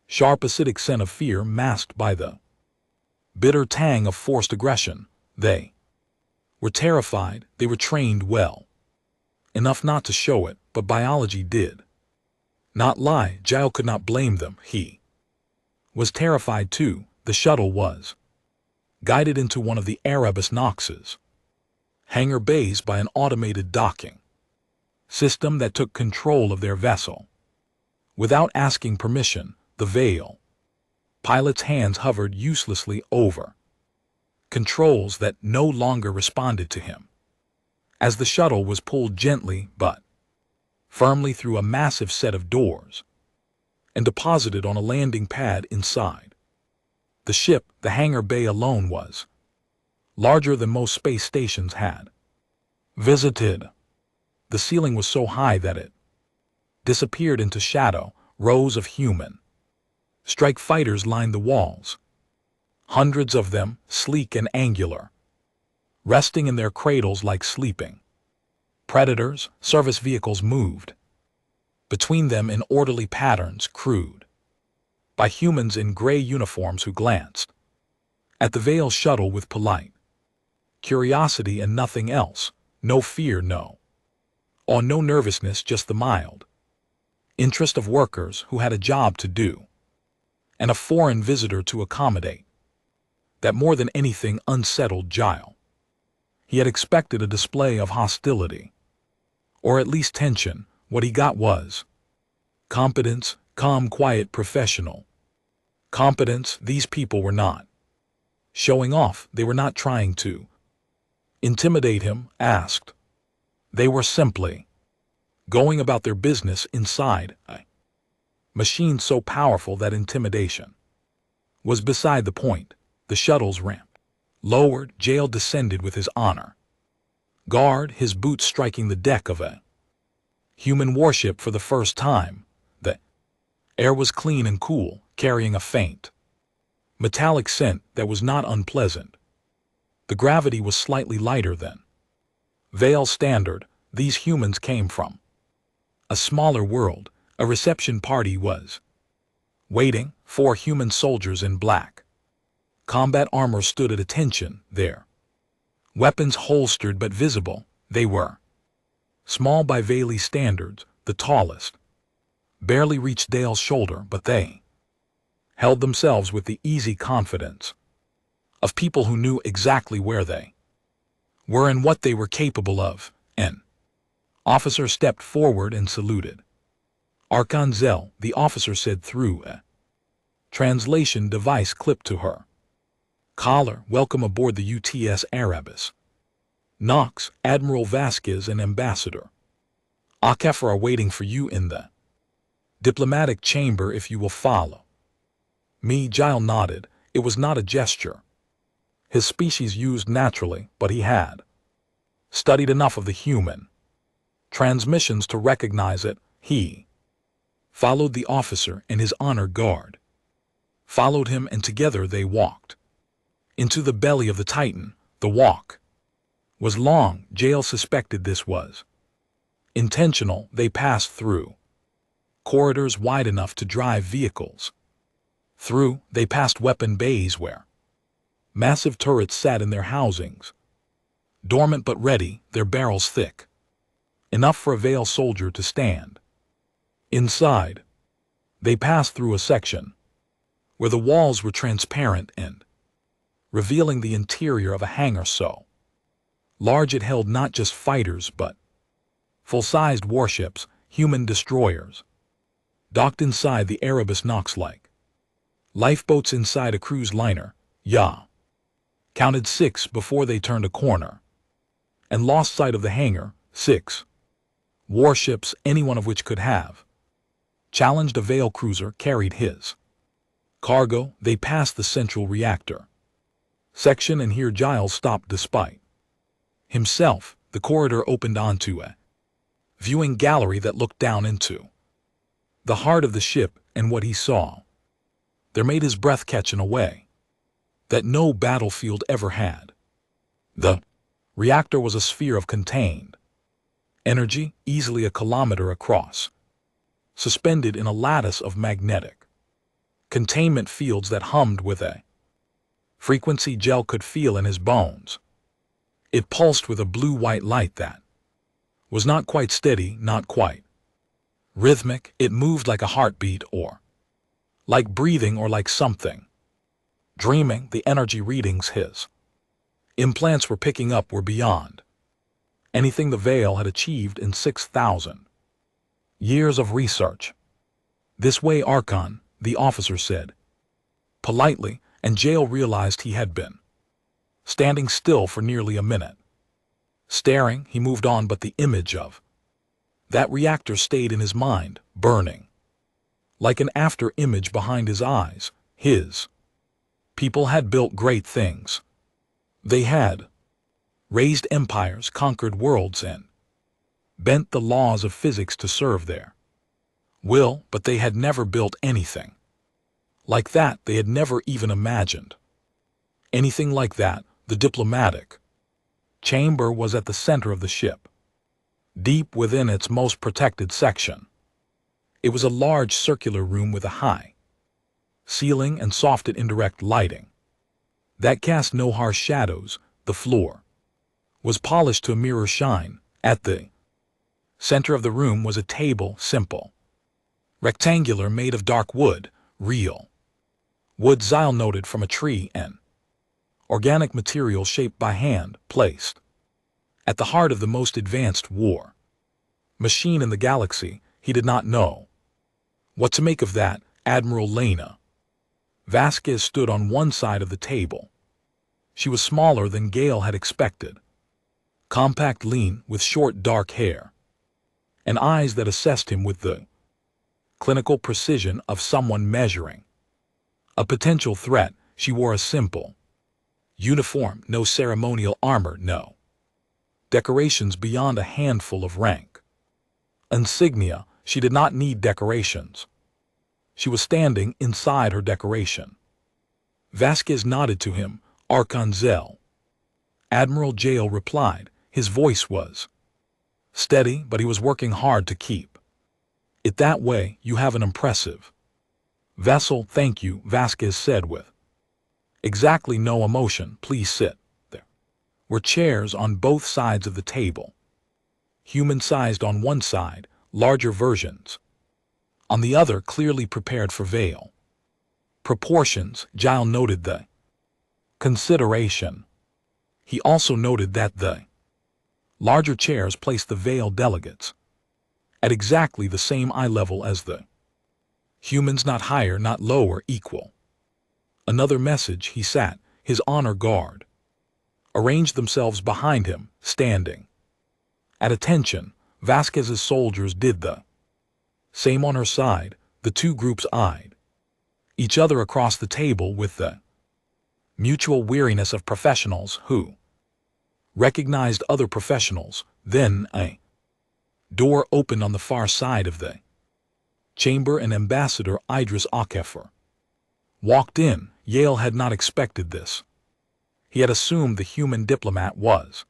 sharp acidic scent of fear masked by the bitter tang of forced aggression. They were terrified. They were trained well enough not to show it, but biology did not lie. Giles could not blame them. He was terrified too. The shuttle was guided into one of the Erebus Nox's hangar bays by an automated docking system that took control of their vessel without asking permission. The Vale pilot's hands hovered uselessly over controls that no longer responded to him as the shuttle was pulled gently but firmly through a massive set of doors and deposited on a landing pad inside the ship. The hangar bay alone was larger than most space stations had visited. The ceiling was so high that it disappeared into shadow. Rows of human strike fighters lined the walls, hundreds of them, sleek and angular, resting in their cradles like sleeping predators. Service vehicles moved between them in orderly patterns, crewed by humans in gray uniforms who glanced at the Vale shuttle with polite curiosity and nothing else. No fear, no awe, no nervousness, just the mild interest of workers who had a job to do and a foreign visitor to accommodate. That more than anything unsettled Giles. He had expected a display of hostility, or at least tension. What he got was competence, calm, quiet, professional competence. These people were not showing off. They were not trying to intimidate him, asked. They were simply going about their business inside a machine so powerful that intimidation was beside the point. The shuttle's ramp lowered. Giles descended with his honor guard, his boots striking the deck of a human warship for the first time. The air was clean and cool, carrying a faint metallic scent that was not unpleasant. The gravity was slightly lighter than Vale standard. These humans came from a smaller world. A reception party was waiting. 4 human soldiers in black combat armor stood at attention, their weapons holstered but visible. They were small by Vale standards. The tallest barely reached Dale's shoulder, but they held themselves with the easy confidence of people who knew exactly where they were and what they were capable of. An officer stepped forward and saluted. Archon Zell, the officer said through a translation device clipped to her collar. Welcome aboard the UTS Erebus Nox. Admiral Vasquez and Ambassador Akef are waiting for you in the diplomatic chamber if you will follow me. Giles nodded. It was not a gesture His species used naturally, but he had studied enough of the human transmissions to recognize it. He followed the officer and his honor guard, followed him, and together they walked into the belly of the Titan. The walk was long. Jail suspected this was intentional. They passed through corridors wide enough to drive vehicles through. They passed weapon bays where massive turrets sat in their housings, dormant but ready, their barrels thick enough for a Veil soldier to stand inside. They passed through a section where the walls were transparent and revealing the interior of a hangar so large it held not just fighters but full-sized warships, human destroyers, docked inside. The Erebus knocks like lifeboats inside a cruise liner. Yah counted 6 before they turned a corner and lost sight of the hangar. 6 warships, any one of which could have challenged a Veil cruiser, carried his cargo. They passed the central reactor section, and here Giles stopped. Despite himself, the corridor opened onto a viewing gallery that looked down into the heart of the ship, and what he saw there made his breath catch in a way that no battlefield ever had. The reactor was a sphere of contained energy, easily a kilometer across, suspended in a lattice of magnetic containment fields that hummed with a frequency Gel could feel in his bones. It pulsed with a blue-white light that was not quite steady, not quite rhythmic. It moved like a heartbeat, or like breathing, or like something dreaming. The energy readings his implants were picking up were beyond anything the Veil had achieved in 6,000 years of research. This way, Archon, the officer said politely, and Jael realized he had been standing still for nearly a minute. Staring, he moved on, but the image of that reactor stayed in his mind, burning like an after-image behind his eyes. His people had built great things. They had raised empires, conquered worlds, and bent the laws of physics to serve their will, but they had never built anything like that. They had never even imagined anything like that. The diplomatic chamber was at the center of the ship, deep within its most protected section. It was a large circular room with a high ceiling and soft and indirect lighting that cast no harsh shadows. The floor was polished to a mirror shine. At the center of the room was a table, simple, rectangular, made of dark wood, real wood Xyle noted from a tree, and organic material shaped by hand, placed at the heart of the most advanced war machine in the galaxy. He did not know what to make of that. Admiral Lena Vasquez stood on one side of the table. She was smaller than Gale had expected, compact, lean, with short dark hair, and eyes that assessed him with the clinical precision of someone measuring a potential threat. She wore a simple uniform, no ceremonial armor, no decorations beyond a handful of rank insignia. She did not need decorations. She was standing inside her decoration. Vasquez nodded to him. Archon Zell. Admiral Jael replied. His voice was steady, but he was working hard to keep it that way. You have an impressive vessel. Thank you, Vasquez said with exactly no emotion. Please sit. There were chairs on both sides of the table, human-sized on one side, larger versions on the other, clearly prepared for Veil proportions. Jael noted the consideration. He also noted that the larger chairs placed the Veil delegates at exactly the same eye level as the humans, not higher, not lower, equal. Another message. He sat. His honor guard arranged themselves behind him, standing at attention. Vasquez's soldiers did the same on her side. The two groups eyed each other across the table with the Mutual weariness of professionals who recognized other professionals. Then a door opened on the far side of the chamber and Ambassador Idris Akefer walked in. Yale had not expected this. He had assumed the human diplomat was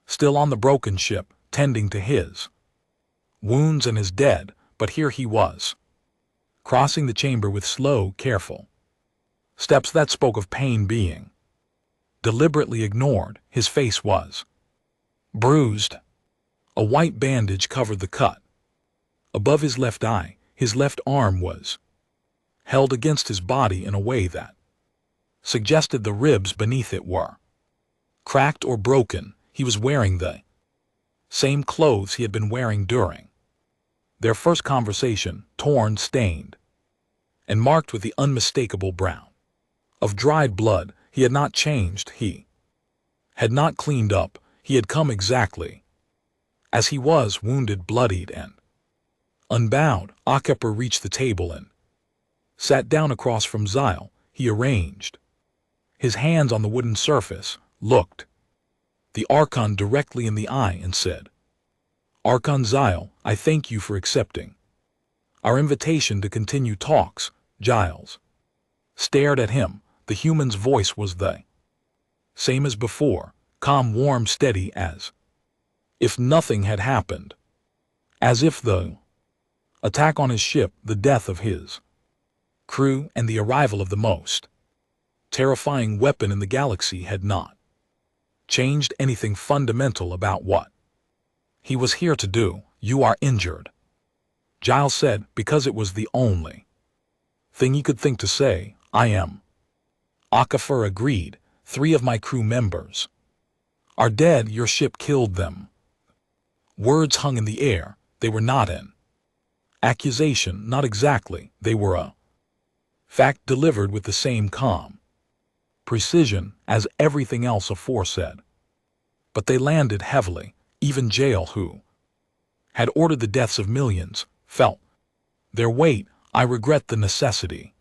still on the broken ship, tending to his wounds and his dead, but here he was, crossing the chamber with slow, careful steps that spoke of pain being deliberately ignored. His face was bruised. A white bandage covered the cut. Above his left eye, his left arm was held against his body in a way that suggested the ribs beneath it were cracked or broken. He was wearing the same clothes he had been wearing during their first conversation, torn, stained, and marked with the unmistakable brown of dried blood. He had not changed. He had not cleaned up. He had come exactly as he was, wounded, bloodied, and unbowed. Akefer reached the table and sat down across from Zyle. He arranged his hands on the wooden surface, looked the Archon directly in the eye and said, "Archon Zyle, I thank you for accepting our invitation to continue talks." Giles stared at him. The human's voice was the same as before, calm, warm, steady, as if nothing had happened. As if the attack on his ship, the death of his crew, and the arrival of the most terrifying weapon in the galaxy had not changed anything fundamental about what he was here to do. "You are injured," Giles said, because it was the only thing he could think to say. "I am." Akefer agreed. "3 of my crew members are dead. Your ship killed them." Words hung in the air. They were not an accusation, not exactly. They were a fact delivered with the same calm precision as everything else aforesaid. But they landed heavily. Even Jael, who had ordered the deaths of millions, felt their weight. "I regret the necessity,"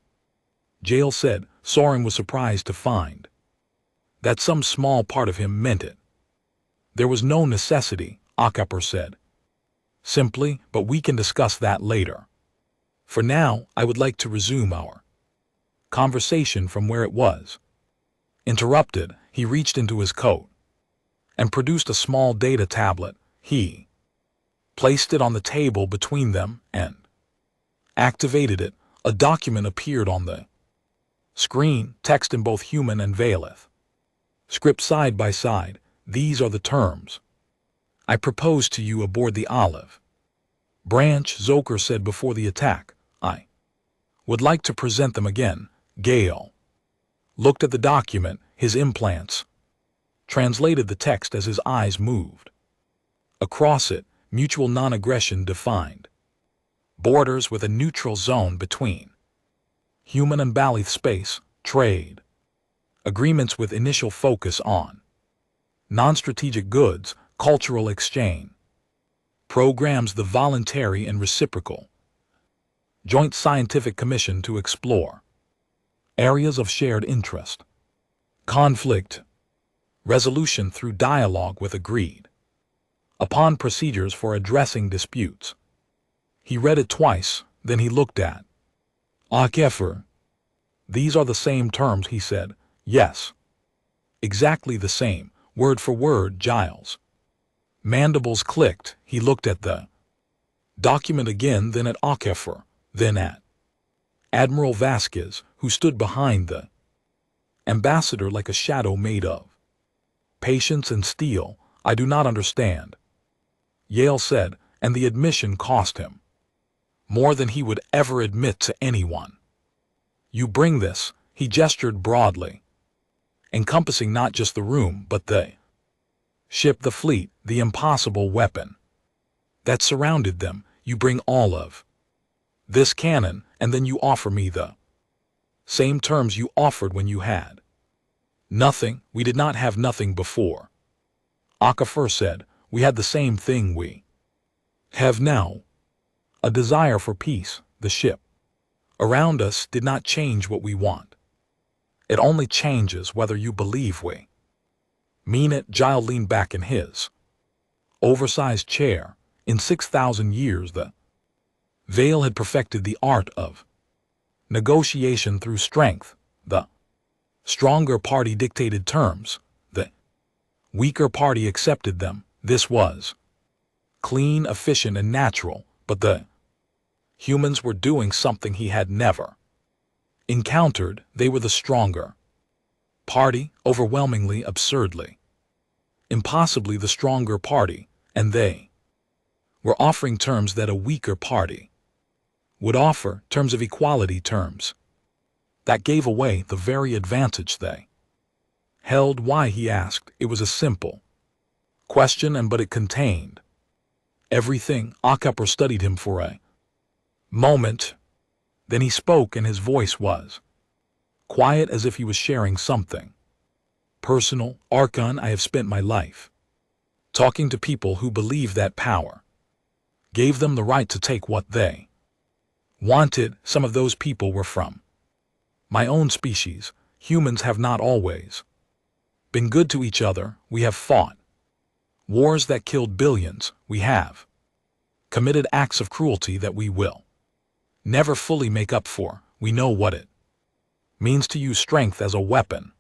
Jael said. Soren was surprised to find that some small part of him meant it. "There was no necessity," Akefer said simply, "but we can discuss that later. For now, I would like to resume our conversation from where it was interrupted." He reached into his coat and produced a small data tablet. He placed it on the table between them and activated it. A document appeared on the screen, text in both human and Valeth script side by side. "These are the terms I propose to you aboard the Olive Branch," Zoker said before the attack. "I would like to present them again." Gale looked at the document. His implants translated the text as his eyes moved across it. "Mutual non-aggression defined. Borders with a neutral zone between human and Balith space. Trade agreements with initial focus on non-strategic goods. Cultural exchange programs. The voluntary and reciprocal Joint Scientific Commission to explore areas of shared interest. Conflict resolution through dialogue with agreed upon procedures for addressing disputes." He read it twice, then he looked at Akefer. "These are the same terms," he said. "Yes. Exactly the same, word for word." Giles' mandibles clicked. He looked at the document again, then at Akefer, then at Admiral Vasquez, who stood behind the ambassador like a shadow made of patience and steel. "I do not understand," Yale said, and the admission cost him more than he would ever admit to anyone. "You bring this," he gestured broadly, encompassing not just the room but the ship, the fleet, the impossible weapon that surrounded them. "You bring all of this cannon, and then you offer me the same terms you offered when you had nothing." "We did not have nothing before," Akefer said. "We had the same thing we have now, a desire for peace. The ship around us did not change what we want. It only changes whether you believe we mean it. Giles leaned back in his oversized chair. In 6,000 years, the Vale had perfected the art of negotiation through strength. The stronger party dictated terms. The weaker party accepted them. This was clean, efficient, and natural, but the humans were doing something he had never encountered. They were the stronger party, overwhelmingly, absurdly, impossibly the stronger party, and they were offering terms that a weaker party would offer, terms of equality, terms that gave away the very advantage they held. Why, he asked. It was a simple question, but it contained everything. Akupper studied him for a moment. Then he spoke, and his voice was quiet, as if he was sharing something personal. Archon, I have spent my life talking to people who believe that power gave them the right to take what they wanted. Some of those people were from my own species. Humans have not always been good to each other. We have fought wars that killed billions. We have committed acts of cruelty that we will never fully make up for. We know what it means to use strength as a weapon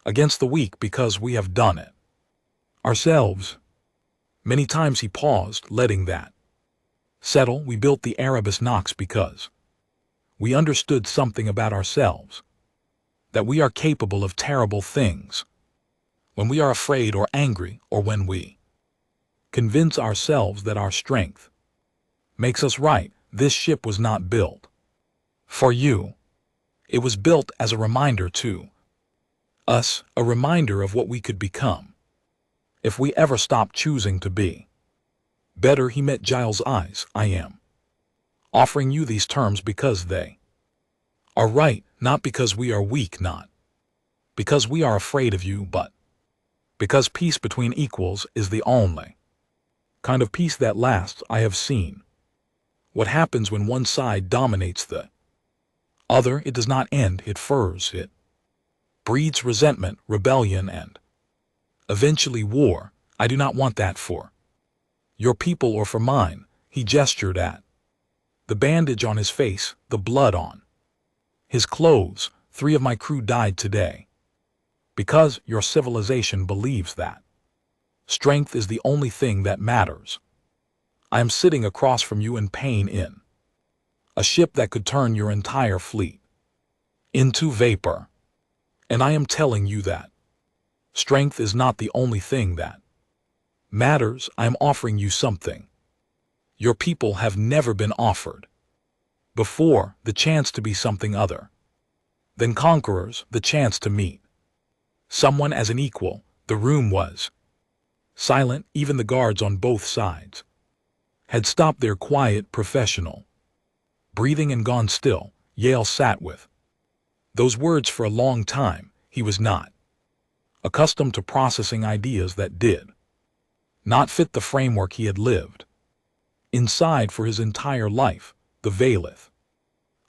against the weak because we have done it ourselves. Many times. He paused, letting that settle. We built the Erebus Nox because we understood something about ourselves, that we are capable of terrible things when we are afraid or angry, or when we convince ourselves that our strength makes us right. This ship was not built for you. It was built as a reminder to us, a reminder of what we could become if we ever stopped choosing to be better. He met Giles' eyes. I am offering you these terms because they are right, not because we are weak, not because we are afraid of you, but because peace between equals is the only kind of peace that lasts. I have seen what happens when one side dominates the other. It does not end, it furs, it breeds resentment, rebellion, and eventually war. I do not want that for your people or for mine. He gestured at the bandage on his face, the blood on his clothes. 3 of my crew died today because your civilization believes that strength is the only thing that matters. I am sitting across from you in pain in a ship that could turn your entire fleet into vapor, and I am telling you that strength is not the only thing that matters. I am offering you something your people have never been offered before, the chance to be something other than conquerors, the chance to meet someone as an equal. The room was silent. Even the guards on both sides had stopped their quiet, professional breathing and gone still. Yale sat with those words for a long time. He was not accustomed to processing ideas that did not fit the framework he had lived inside for his entire life. The Valeth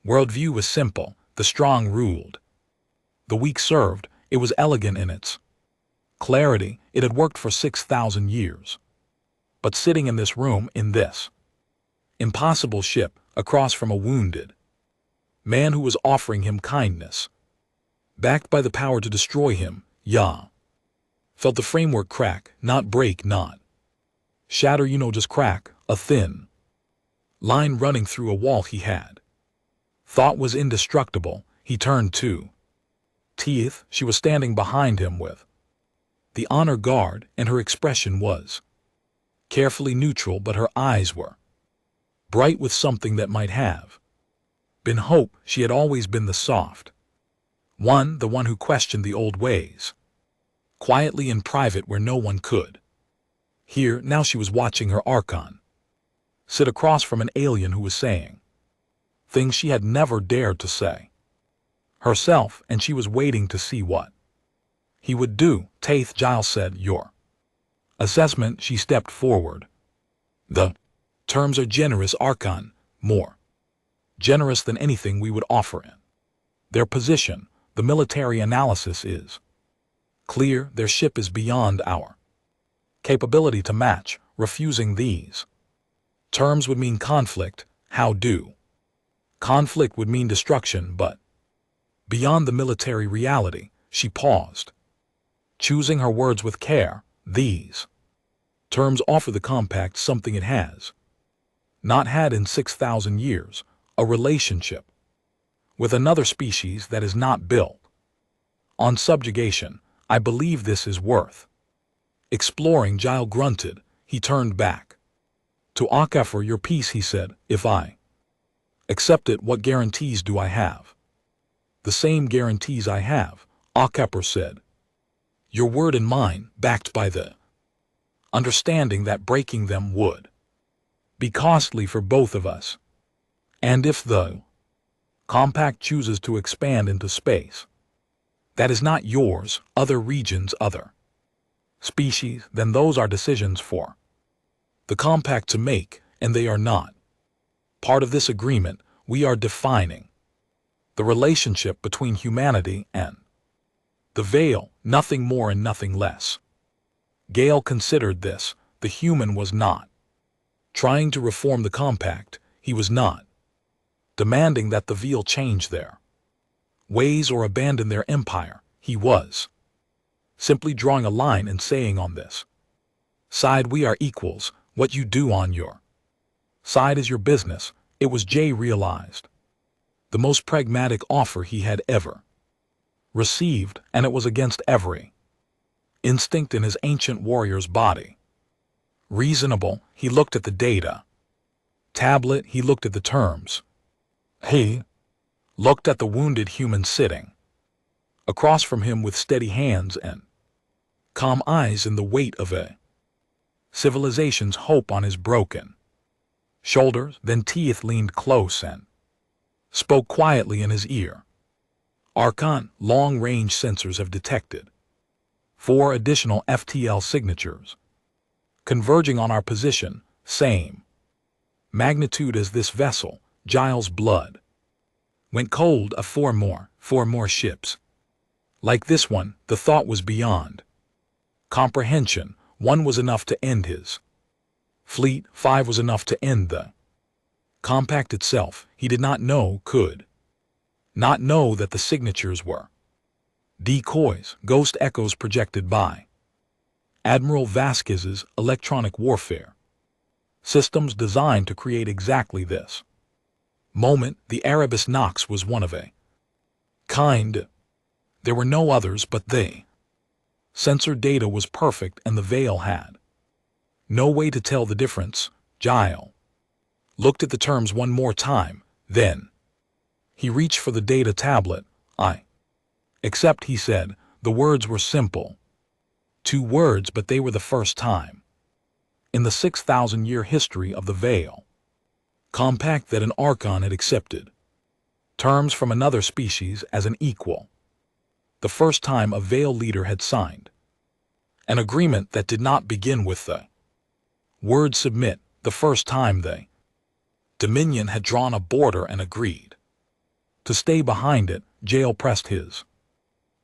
worldview was simple. The strong ruled, the weak served. It was elegant in its clarity. It had worked for 6,000 years. But sitting in this room, in this impossible ship, across from a wounded man who was offering him kindness, backed by the power to destroy him, Yah felt the framework crack, not break, not shatter, just crack, a thin line running through a wall he had thought was indestructible. He turned to Teeth. She was standing behind him with the honor guard, and her expression was carefully neutral, but her eyes were bright with something that might have been hope. She had always been the soft one, the one who questioned the old ways, quietly in private where no one could hear. Now she was watching her Archon sit across from an alien who was saying things she had never dared to say herself, and she was waiting to see what he would do. Taith, Giles said, your assessment. She stepped forward. The terms are generous, Archon, more generous than anything we would offer in their position. The military analysis is clear. Their ship is beyond our capability to match. Refusing these terms would mean conflict. How do? Conflict would mean destruction, but beyond the military reality. She paused, choosing her words with care. These terms offer the compact something it has not had in 6,000 years, a relationship with another species that is not built on subjugation. I believe this is worth exploring. Giles grunted. He turned back to Akafor. Your peace, he said. If I accept it, what guarantees do I have? The same guarantees I have, Akafor said. Your word and mine, backed by the understanding that breaking them would be costly for both of us. And if the compact chooses to expand into space that is not yours, other regions, other species, then those are decisions for the compact to make, and they are not part of this agreement. We are defining the relationship between humanity and the Veil, nothing more and nothing less. Gale considered this. The human was not trying to reform the compact. He was not demanding that the Veil change their ways or abandon their empire. He was simply drawing a line and saying, on this side we are equals. What you do on your side is your business. It was, Jay realized, the most pragmatic offer he had ever received, and it was against every instinct in his ancient warrior's body. Reasonable. He looked at the data tablet. He looked at the terms. He looked at the wounded human sitting across from him with steady hands and calm eyes and the weight of a civilization's hope on his broken shoulders. Then Teeth leaned close and spoke quietly in his ear. Archon, long-range sensors have detected 4 additional FTL signatures converging on our position, same magnitude as this vessel. Giles' blood went cold. Four more ships like this one. The thought was beyond comprehension. 1 was enough to end his fleet. 5 was enough to end the compact itself. He did not know, could not know, that the signatures were decoys, ghost echoes projected by Admiral Vasquez's electronic warfare systems designed to create exactly this moment. The Erebus Nox was one of a kind. There were no others, but they sensor data was perfect, and the Veil had no way to tell the difference. Giles looked at the terms one more time, then he reached for the data tablet. I accept, he said. The words were simple. 2 words, but they were the first time in the 6,000-year history of the Veil compact that an Archon had accepted terms from another species as an equal. The first time a Veil leader had signed an agreement that did not begin with the word submit. The first time the Dominion had drawn a border and agreed to stay behind it. Jale pressed his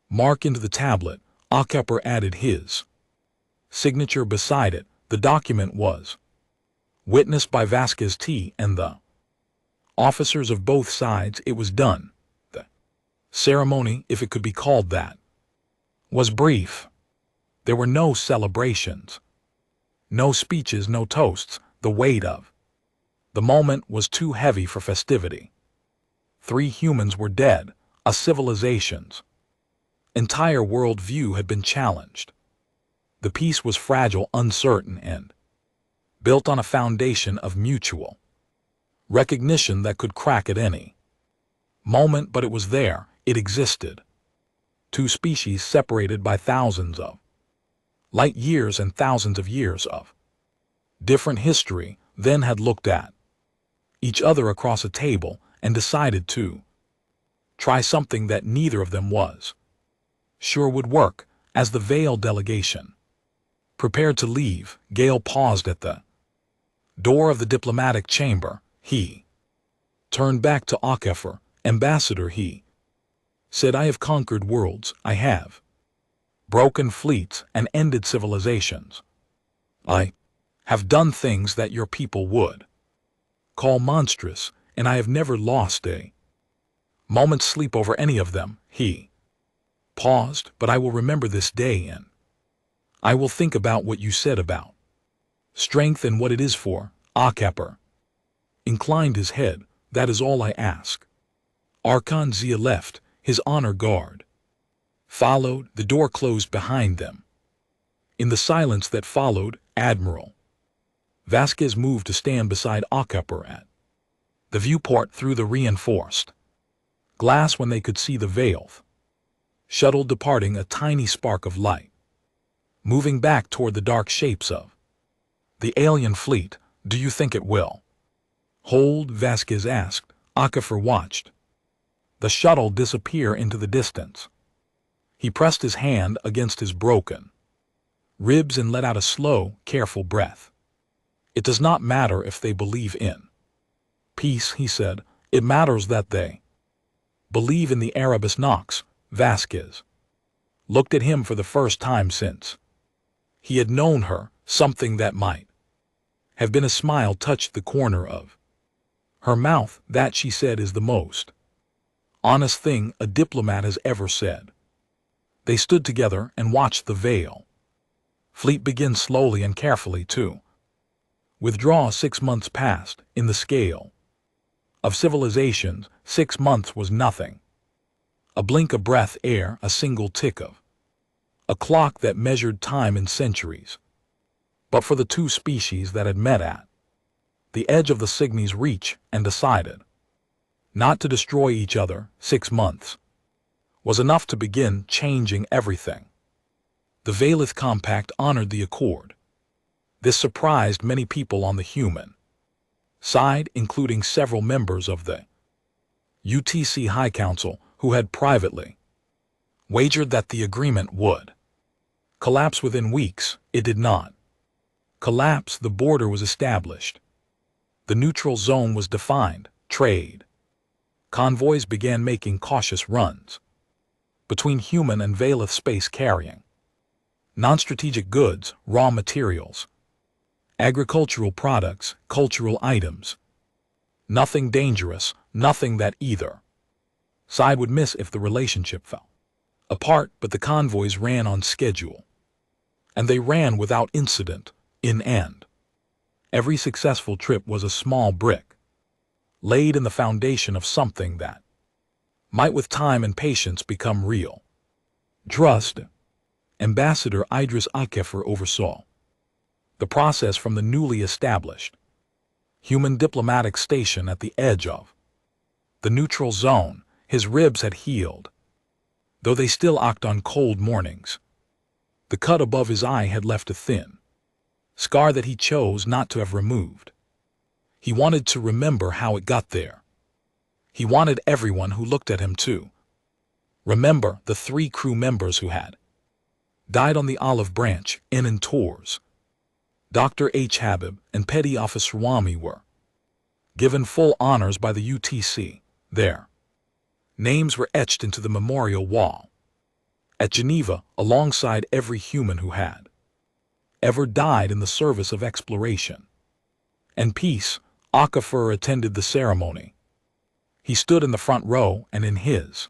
mark into the tablet. Akafor added his signature beside it. The document was witnessed by Vasquez T. and the officers of both sides. It was done. The ceremony, if it could be called that, was brief. There were no celebrations, no speeches, no toasts. The weight of the moment was too heavy for festivity. 3 humans were dead. A civilization's entire worldview had been challenged. The peace was fragile, uncertain, and built on a foundation of mutual recognition that could crack at any moment, but it was there. It existed. 2 species separated by thousands of light years and thousands of years of different history, then had looked at each other across a table and decided to try something that neither of them was sure would work. As the Veil delegation prepared to leave, Gale paused at the door of the diplomatic chamber. He turned back to Akafor. Ambassador, he said, I have conquered worlds, I have broken fleets and ended civilizations. I have done things that your people would call monstrous, and I have never lost a moment's sleep over any of them. He paused, but I will remember this day, and I will think about what you said about strength and what it is for. Akheper inclined his head. That is all I ask. Archon Zia left. His honor guard followed. The door closed behind them. In the silence that followed, Admiral Vasquez moved to stand beside Akheper at the viewport through the reinforced glass when they could see the veil shuttle departing, a tiny spark of light moving back toward the dark shapes of the alien fleet. Do you think it will hold? Vasquez asked. Akheper watched the shuttle disappear into the distance. He pressed his hand against his broken ribs and let out a slow, careful breath. It does not matter if they believe in peace, he said. It matters that they believe in the Erebus Nox. Vasquez looked at him for the first time since he had known her. Something that might have been a smile touched the corner of her mouth. That, she said, is the most honest thing a diplomat has ever said. They stood together and watched the veil fleet begin slowly and carefully to withdraw. 6 months passed. In the scale of civilizations, 6 months was nothing. A blink, a breath, air, a single tick of a clock that measured time in centuries. But for the two species that had met at the edge of the Cygni's reach and decided not to destroy each other, 6 months was enough to begin changing everything. The Valith Compact honored the accord. This surprised many people on the human side, including several members of the UTC High Council who had privately wagered that the agreement would collapse within weeks. It did not collapse. The border was established. The neutral zone was defined. Trade convoys began making cautious runs between human and Valith space, carrying non-strategic goods, raw materials, agricultural products, cultural items. Nothing dangerous, nothing that either side would miss if the relationship fell apart. But the convoys ran on schedule, and they ran without incident. In end, every successful trip was a small brick laid in the foundation of something that might with time and patience become real. Trust. Ambassador Idris Akheper oversaw the process from the newly established human diplomatic station at the edge of the neutral zone. His ribs had healed, though they still ached on cold mornings. The cut above his eye had left a thin scar that he chose not to have removed. He wanted to remember how it got there. He wanted everyone who looked at him to remember the 3 crew members who had died on the Olive Branch. In tours, Dr. H. Habib and Petty Officer Wami were given full honors by the UTC. Their names were etched into the memorial wall at Geneva alongside every human who had ever died in the service of exploration and peace. Akheper attended the ceremony. He stood in the front row and in his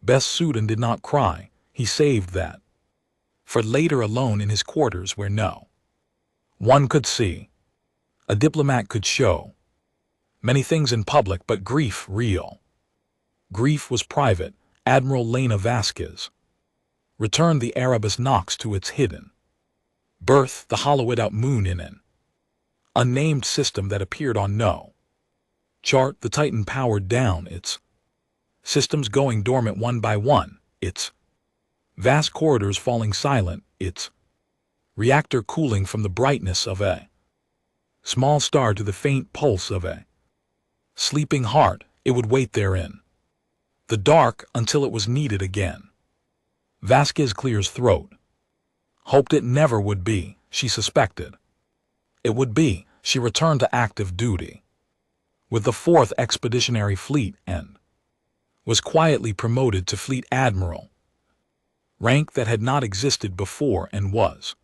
best suit and did not cry. He saved that for later, alone in his quarters where no one could see. A diplomat could show many things in public, but grief, real grief, was private. Admiral Lena Vasquez returned the Erebus Nox to its hidden berth, the hollowed-out moon in an unnamed system that appeared on no chart. The Titan powered down its systems, going dormant one by one, its vast corridors falling silent, its reactor cooling from the brightness of a small star to the faint pulse of a sleeping heart. It would wait therein the dark until it was needed again. Vasquez clears throat. Hoped it never would be. She suspected it would be. She returned to active duty with the 4th Expeditionary Fleet and was quietly promoted to Fleet Admiral, rank that had not existed before and was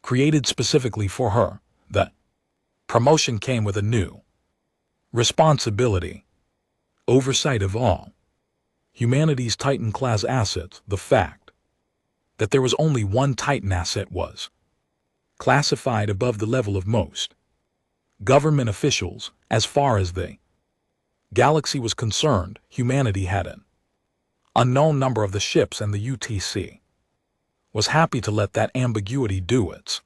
created specifically for her. The promotion came with a new responsibility, oversight of all humanity's Titan-class assets. The fact that there was only one Titan asset was classified above the level of most government officials. As far as the galaxy was concerned, humanity had an unknown number of the ships, and the UTC was happy to let that ambiguity do its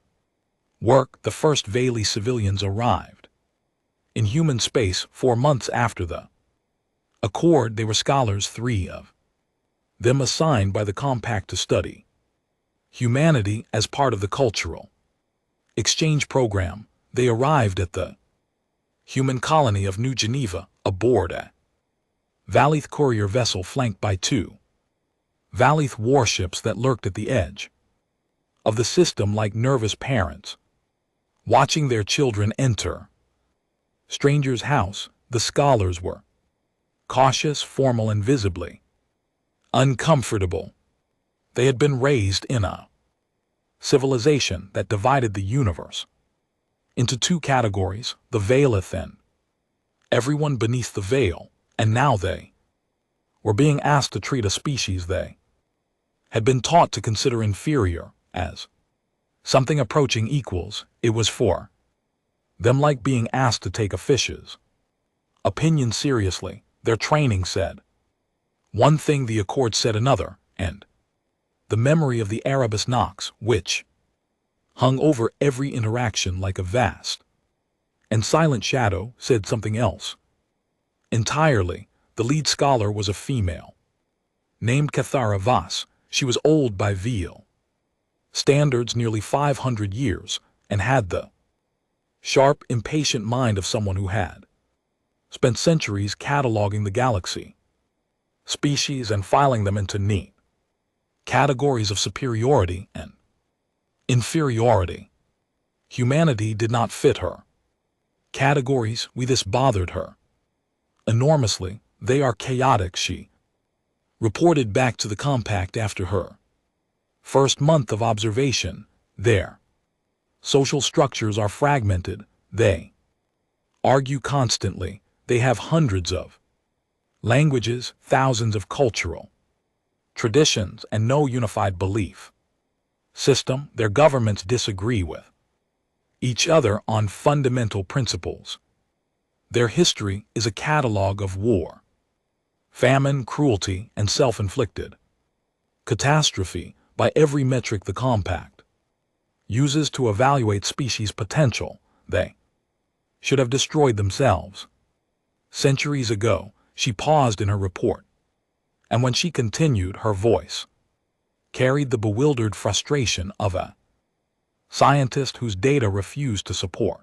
work. The first Valley civilians arrived in human space 4 months after the Accord. They were scholars, 3 of them assigned by the Compact to study humanity as part of the cultural exchange program. They arrived at the human colony of New Geneva aboard a Valith courier vessel flanked by 2 Valith warships that lurked at the edge of the system like nervous parents watching their children enter stranger's house. The scholars were cautious, formal, and visibly uncomfortable. They had been raised in a civilization that divided the universe into 2 categories, the Veilith and everyone beneath the veil, and now they were being asked to treat a species they had been taught to consider inferior as something approaching equals. It was for them like being asked to take a fish's opinion seriously. Their training said one thing, the Accord said another, and the memory of the Erebus Nox, which hung over every interaction like a vast and silent shadow, said something else entirely. The lead scholar was a female named Cathara Voss. She was old by Veal standards, nearly 500 years, and had the sharp, impatient mind of someone who had spent centuries cataloging the galaxy species and filing them into neat categories of superiority and inferiority. Humanity did not fit her categories. This bothered her enormously. They are chaotic, she reported back to the Compact after her first month of observation. Their social structures are fragmented. They argue constantly. They have hundreds of languages, thousands of cultural traditions, and no unified belief system. Their governments disagree with each other on fundamental principles. Their history is a catalog of war, famine, cruelty, and self-inflicted catastrophe by every metric the Compact uses to evaluate species potential. They should have destroyed themselves centuries ago. She paused in her report, and when she continued, her voice carried the bewildered frustration of a scientist whose data refused to support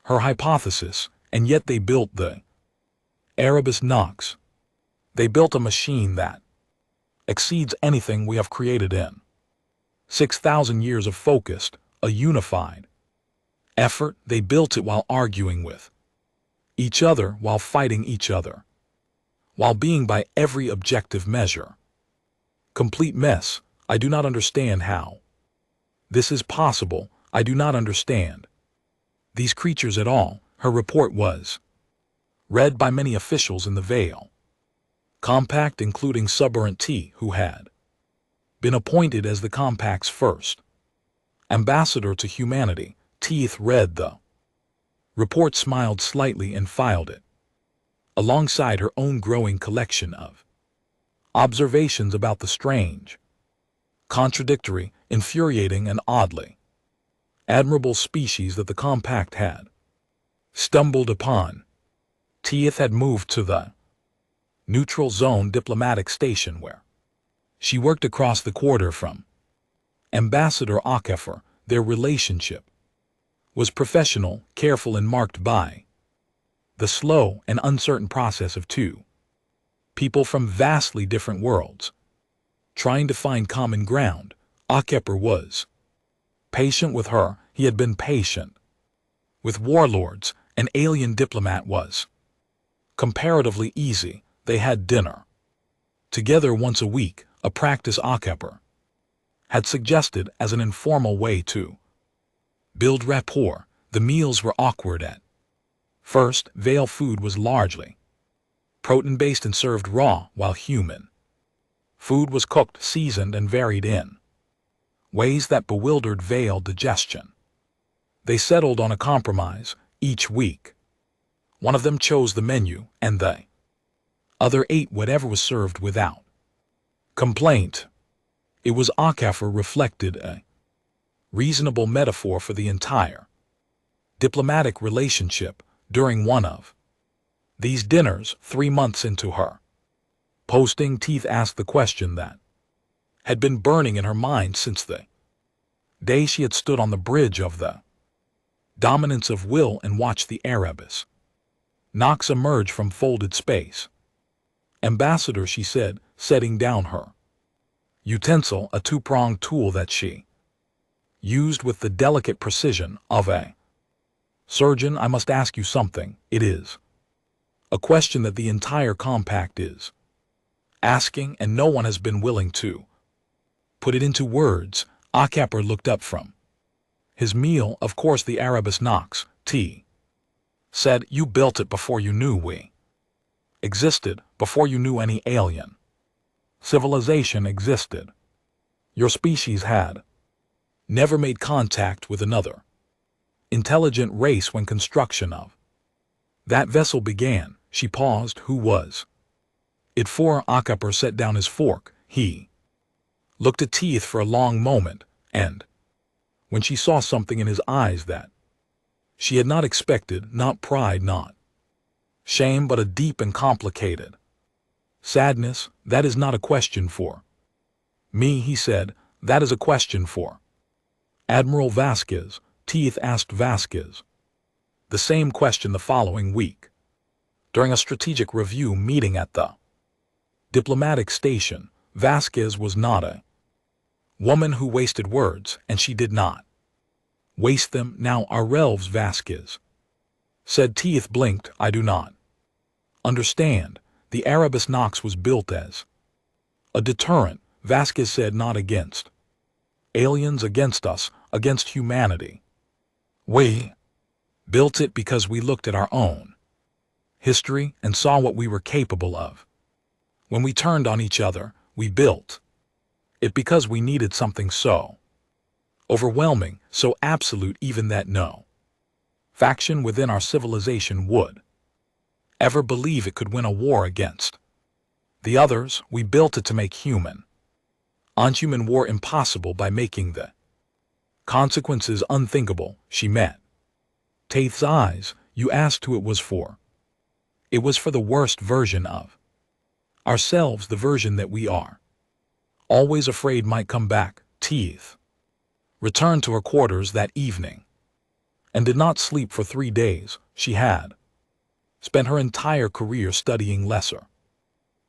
her hypothesis. And yet they built the Erebus Nox. They built a machine that exceeds anything we have created in 6,000 years of focused, a unified effort. They built it while arguing with each other, while fighting each other, while being by every objective measure complete mess. I do not understand how this is possible. I do not understand these creatures at all. Her report was read by many officials in the Veil Compact, including Suburant T, who had been appointed as the Compact's first ambassador to humanity. Teeth read the report, smiled slightly, and filed it alongside her own growing collection of observations about the strange, contradictory, infuriating, and oddly admirable species that the Compact had stumbled upon. Teeth had moved to the neutral zone diplomatic station, where she worked across the quarter from Ambassador Akefer. Their relationship was professional, careful, and marked by the slow and uncertain process of 2 people from vastly different worlds trying to find common ground. Akefer was patient with her. He had been patient with warlords. An alien diplomat was comparatively easy. They had dinner together once a week, a practice Akepper had suggested as an informal way to build rapport. The meals were awkward at first. Veil food was largely protein-based and served raw, while human food was cooked, seasoned, and varied in ways that bewildered Veil digestion. They settled on a compromise each week. One of them chose the menu, and the other ate whatever was served without complaint. It was Akepper reflected a reasonable metaphor for the entire diplomatic relationship. During one of these dinners, 3 months into her posting, Teeth asked the question that had been burning in her mind since the day she had stood on the bridge of the dominance of will and watched the Erebus Nox emerge from folded space. Ambassador, she said, setting down her utensil, a two-pronged tool that she used with the delicate precision of a surgeon. I must ask you something. It is a question that the entire compact is asking, and no one has been willing to put it into words. Akepper looked up from his meal. Of course, the Erebus Nox, T said, you built it before you knew we existed, before you knew any alien civilization existed. Your species had never made contact with another intelligent race when construction of that vessel began. She paused. Who was it for? Akepper set down his fork. He looked at Teeth for a long moment, and when she saw something in his eyes that she had not expected, not pride, not shame, but a deep and complicated sadness. That is not a question for me, he said. That is a question for Admiral Vasquez. Teeth asked Vasquez the same question the following week during a strategic review meeting at the diplomatic station. Vasquez was not a woman who wasted words, and she did not waste them now. Ourselves, Vasquez said. Teeth blinked. I do not understand. The Erebus Nox was built as a deterrent, Vasquez said, not against aliens, against us, against humanity. We built it because we looked at our own history and saw what we were capable of. When we turned on each other, we built it because we needed something so overwhelming, so absolute, even that no faction within our civilization would ever believe it could win a war against the others. We built it to make human on human war impossible by making the consequences unthinkable. She met Teeth's eyes. You asked who it was for. It was for the worst version of ourselves, the version that we are always afraid might come back. Teeth returned to her quarters that evening and did not sleep for 3 days. She had spent her entire career studying lesser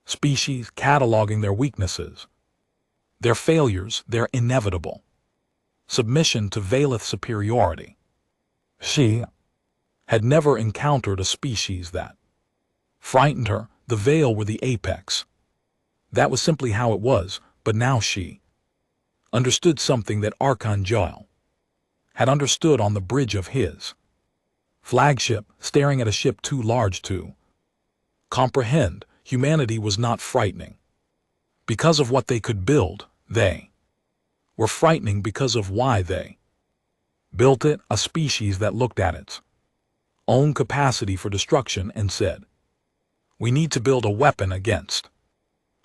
species, cataloging their weaknesses, their failures, their inevitable submission to Veilith superiority. She had never encountered a species that frightened her. The Veil were the apex. That was simply how it was, but now she understood something that Archon Joel had understood on the bridge of his flagship, staring at a ship too large to comprehend. Humanity was not frightening because of what they could build. They were frightening because of why they built it, a species that looked at its own capacity for destruction and said, we need to build a weapon against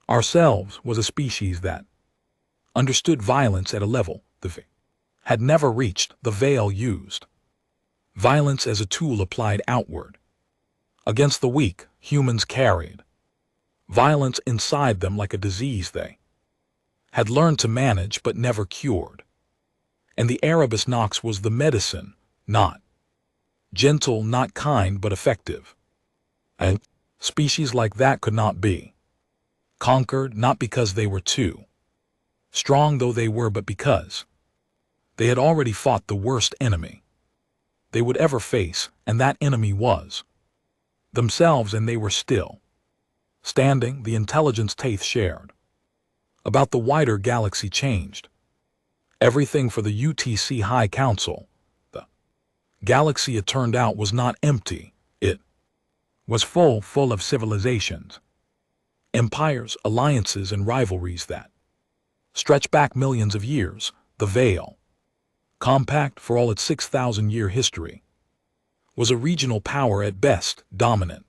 ourselves. Was a species that understood violence at a level the Veil had never reached. The Veil used violence as a tool applied outward against the weak. Humans carried violence inside them like a disease they had learned to manage but never cured. And the Erebus Nox was the medicine, not gentle, not kind, but effective. And species like that could not be conquered, not because they were too strong, though they were, but because they had already fought the worst enemy they would ever face, and that enemy was themselves, and they were still Standing, the intelligence Taith shared about the wider galaxy changed. Everything for the UTC High Council. The galaxy, it turned out, was not empty. It was full of civilizations, empires, alliances, and rivalries that stretch back millions of years. The Veil, compact for all its 6,000-year history, was a regional power at best, dominant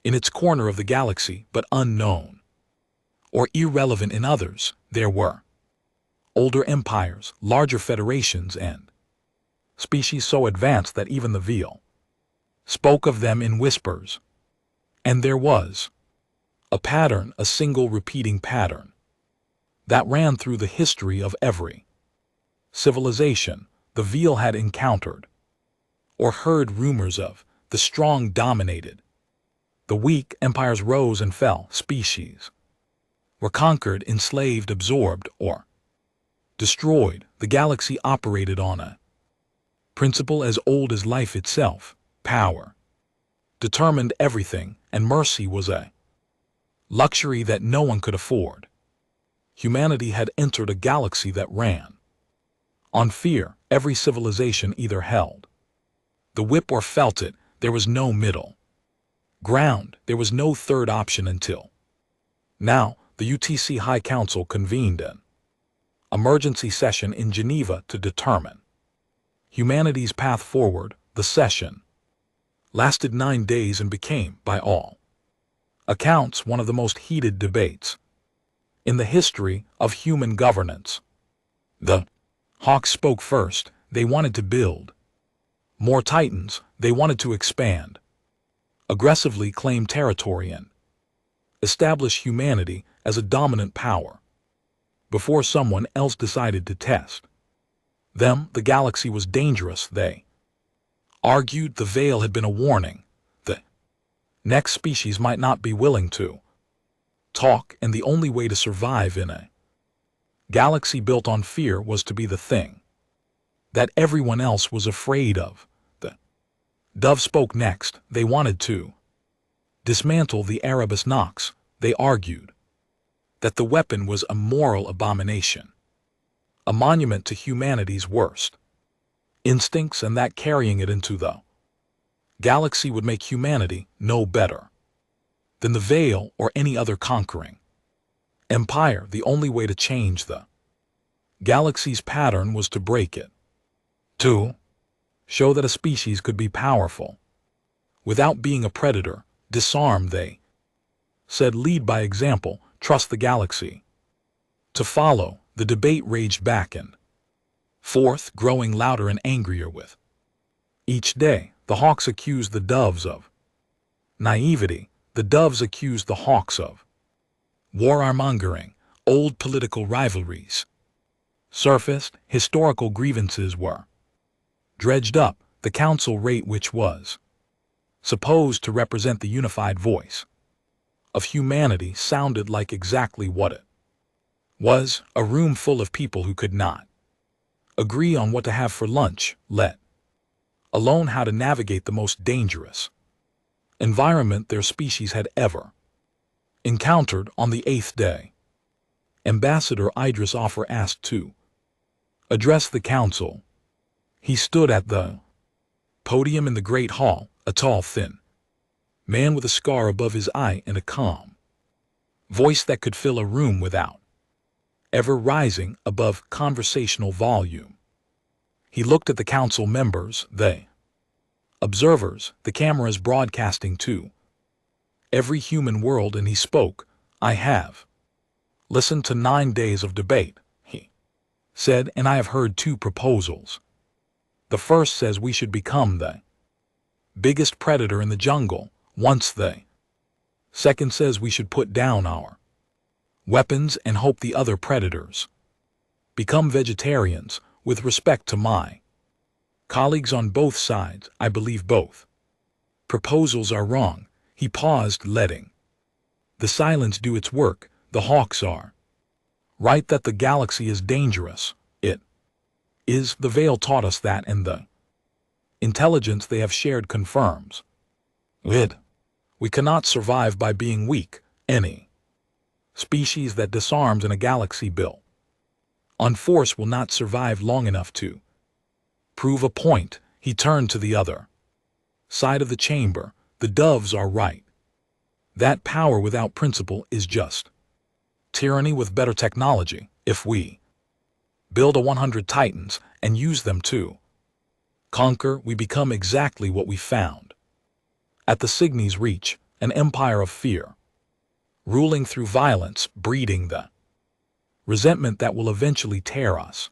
in its corner of the galaxy, but unknown or irrelevant in others. There were older empires, larger federations, and species so advanced that even the Veil spoke of them in whispers. And there was a pattern, a single repeating pattern, that ran through the history of every civilization the Veil had encountered or heard rumors of. The strong dominated. The weak, empires rose and fell. Species were conquered, enslaved, absorbed, or destroyed. The galaxy operated on a principle as old as life itself. Power determined everything, and mercy was a luxury that no one could afford. Humanity had entered a galaxy that ran on fear. Every civilization either held the whip or felt it. There was no middle ground. There was no third option until now. The UTC High Council convened an emergency session in Geneva to determine humanity's path forward. The session lasted 9 days and became, by all accounts, one of the most heated debates in the history of human governance. The Hawks spoke first. They wanted to build more Titans. They wanted to expand, aggressively claim territory, and establish humanity as a dominant power before someone else decided to test them. The galaxy was dangerous, they argued. The Veil had been a warning. The next species might not be willing to talk, and the only way to survive in a galaxy built on fear was to be the thing that everyone else was afraid of. The Dove spoke next. They wanted to dismantle the Erebus Nox. They argued that the weapon was a moral abomination, a monument to humanity's worst instincts, and that carrying it into the galaxy would make humanity no better than the Veil or any other conquering empire. The only way to change the galaxy's pattern was to break it, to show that a species could be powerful without being a predator. Disarm, they said. Lead by example. Trust the galaxy to follow. The debate raged back and forth, growing louder and angrier with each day. The Hawks accused the Doves of naivety. The Doves accused the Hawks of warmongering. Old political rivalries surfaced. Historical grievances were dredged up. The council rate, which was supposed to represent the unified voice of humanity, sounded like exactly what it was: a room full of people who could not agree on what to have for lunch, let alone how to navigate the most dangerous environment their species had ever encountered. On the 8th day, Ambassador Idris Offer asked to address the council. He stood at the podium in the great hall, a tall, thin man with a scar above his eye and a calm voice that could fill a room without ever rising above conversational volume. He looked at the council members, the observers, the cameras broadcasting to every human world, and he spoke. I have listened to 9 days of debate, he said, and I have heard 2 proposals. The first says we should become the biggest predator in the jungle once. The second says we should put down our weapons and hope the other predators become vegetarians. With respect to my colleagues on both sides, I believe both proposals are wrong. He paused, letting the silence do its work. The Hawks are right that the galaxy is dangerous. It is. The Veil taught us that, and the intelligence they have shared confirms it. We cannot survive by being weak. any species that disarms in a galaxy built on force will not survive long enough to prove a point. He turned to the other side of the chamber. The doves are right. That power without principle is just tyranny with better technology. If we build a 100 titans and use them to conquer, we become exactly what we found at the Cygni's Reach, an empire of fear, ruling through violence, breeding the resentment that will eventually tear us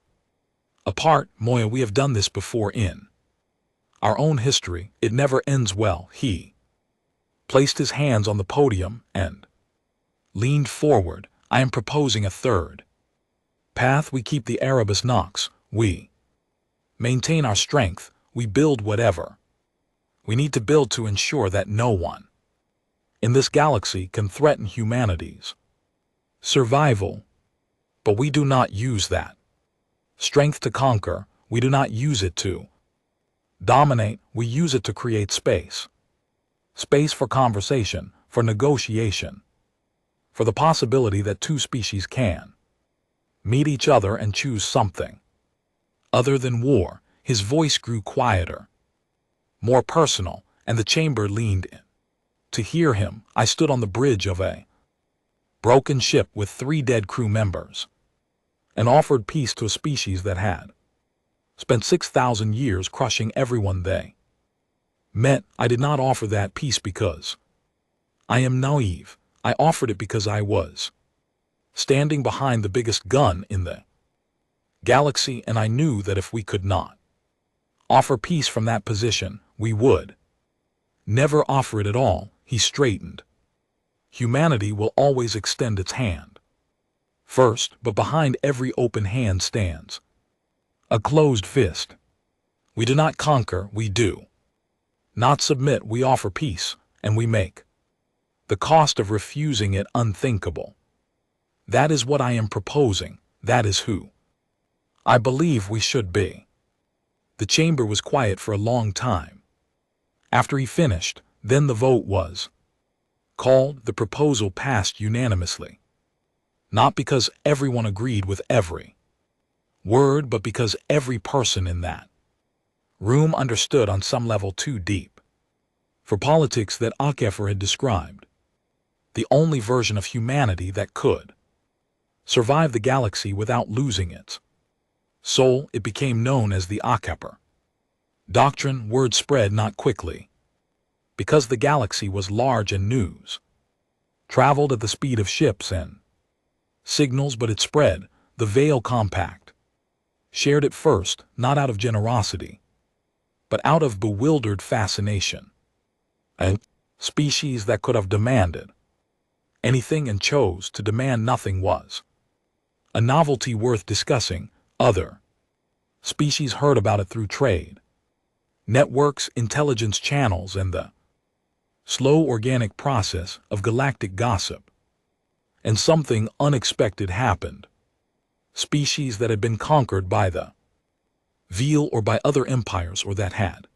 apart. Moya, we have done this before in our own history. It never ends well. He placed his hands on the podium and leaned forward. I am proposing a third path. We keep the Erebus Nox. We maintain our strength. We build whatever we need to build to ensure that no one in this galaxy can threaten humanity's survival. But we do not use that strength to conquer. We do not use it to dominate. We use it to create space. Space for conversation, for negotiation, for the possibility that two species can meet each other and choose something other than war. His voice grew quieter, more personal, and the chamber leaned in to hear him. I stood on the bridge of a broken ship with 3 dead crew members and offered peace to a species that had spent 6,000 years crushing everyone they met. I did not offer that peace because I am naive. I offered it because I was standing behind the biggest gun in the galaxy, and I knew that if we could not offer peace from that position, we would never offer it at all. He straightened. Humanity will always extend its hand first, but behind every open hand stands a closed fist. We do not conquer, we do not submit. We offer peace, and we make the cost of refusing it unthinkable. That is what I am proposing. That is who I believe we should be. The chamber was quiet for a long time. After he finished, then the vote was called. The proposal passed unanimously, not because everyone agreed with every word, but because every person in that room understood on some level too deep for politics that Akefer had described. The only version of humanity that could survive the galaxy without losing its soul. It became known as the Akefer doctrine. Word spread not quickly, because the galaxy was large and news traveled at the speed of ships and signals, but it spread. The Veil Compact shared it first, not out of generosity, but out of bewildered fascination. A species that could have demanded anything and chose to demand nothing was a novelty worth discussing. Other species heard about it through trade networks, intelligence channels, and the slow organic process of galactic gossip. And something unexpected happened. Species that had been conquered by the Veil or by other empires, or that had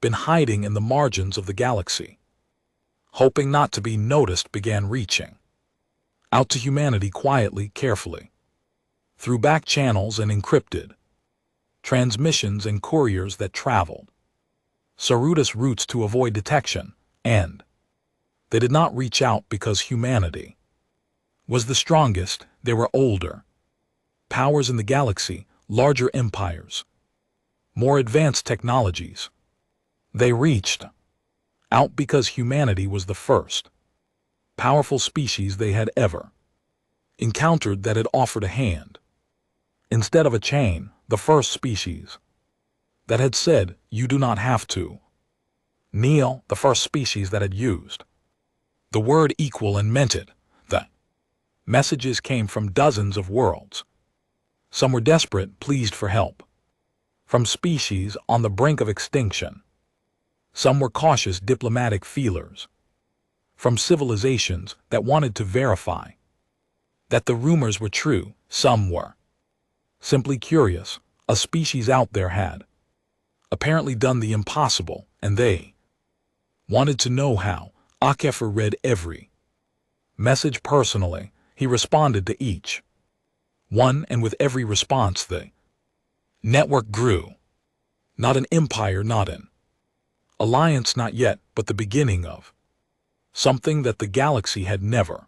been hiding in the margins of the galaxy, hoping not to be noticed, began reaching out to humanity quietly, carefully, through back channels and encrypted transmissions and couriers that traveled circuitous routes to avoid detection. And they did not reach out because humanity was the strongest. There were older powers in the galaxy, larger empires, more advanced technologies. They reached out because humanity was the first powerful species they had ever encountered that had offered a hand instead of a chain. The first species that had said, "You do not have to kneel." The first species that had used the word equal and meant it. The messages came from dozens of worlds. Some were desperate, pleased for help from species on the brink of extinction. Some were cautious, diplomatic feelers from civilizations that wanted to verify that the rumors were true. Some were simply curious. A species out there had apparently done the impossible, and they wanted to know how. Akefer read every Message personally, he responded to each one, and with every response the network grew. Not an empire, not an alliance, not yet, but the beginning of something that the galaxy had never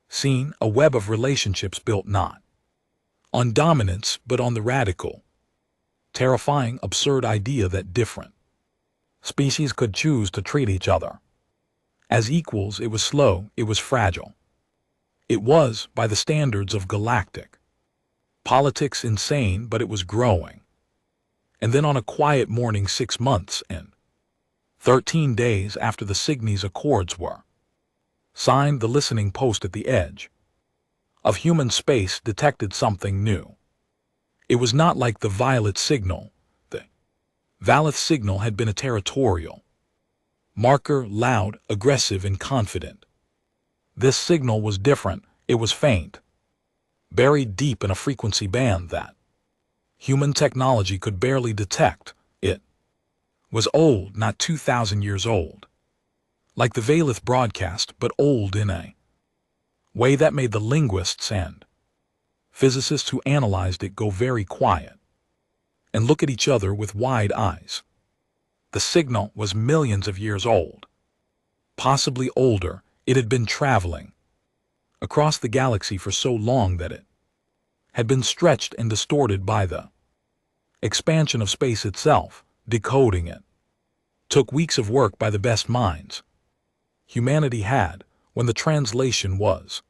seen, a web of relationships built not on dominance, but on the radical, terrifying, absurd idea that different species could choose to treat each other as equals. It was slow, it was fragile. It was, by the standards of galactic politics, insane, but it was growing. And then on a quiet morning 6 months and 13 days after the Cygnes Accords were signed, the listening post at the edge of human space detected something new. It was not like the violet signal. The Valeth signal had been a territorial marker, loud, aggressive, and confident. This signal was different. It was faint, buried deep in a frequency band that human technology could barely detect. It was old, not 2,000 years old, like the Valeth broadcast, but old in a way that made the linguists and physicists who analyzed it go very quiet and look at each other with wide eyes. The signal was millions of years old, possibly older. It had been traveling across the galaxy for so long that it had been stretched and distorted by the expansion of space itself. Decoding it took weeks of work by the best minds humanity had. When the translation was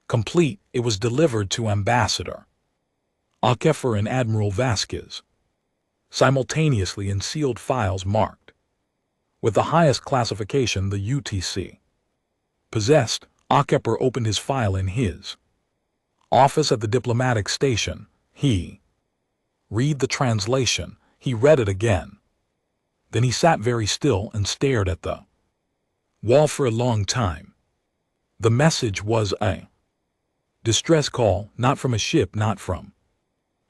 complete, it was delivered to Ambassador Alkefer and Admiral Vasquez simultaneously in sealed files marked with the highest classification the UTC possessed. Alkefer opened his file in his office at the diplomatic station. He read the translation. He read it again. Then he sat very still and stared at the wall for a long time. The message was a distress call, not from a ship, not from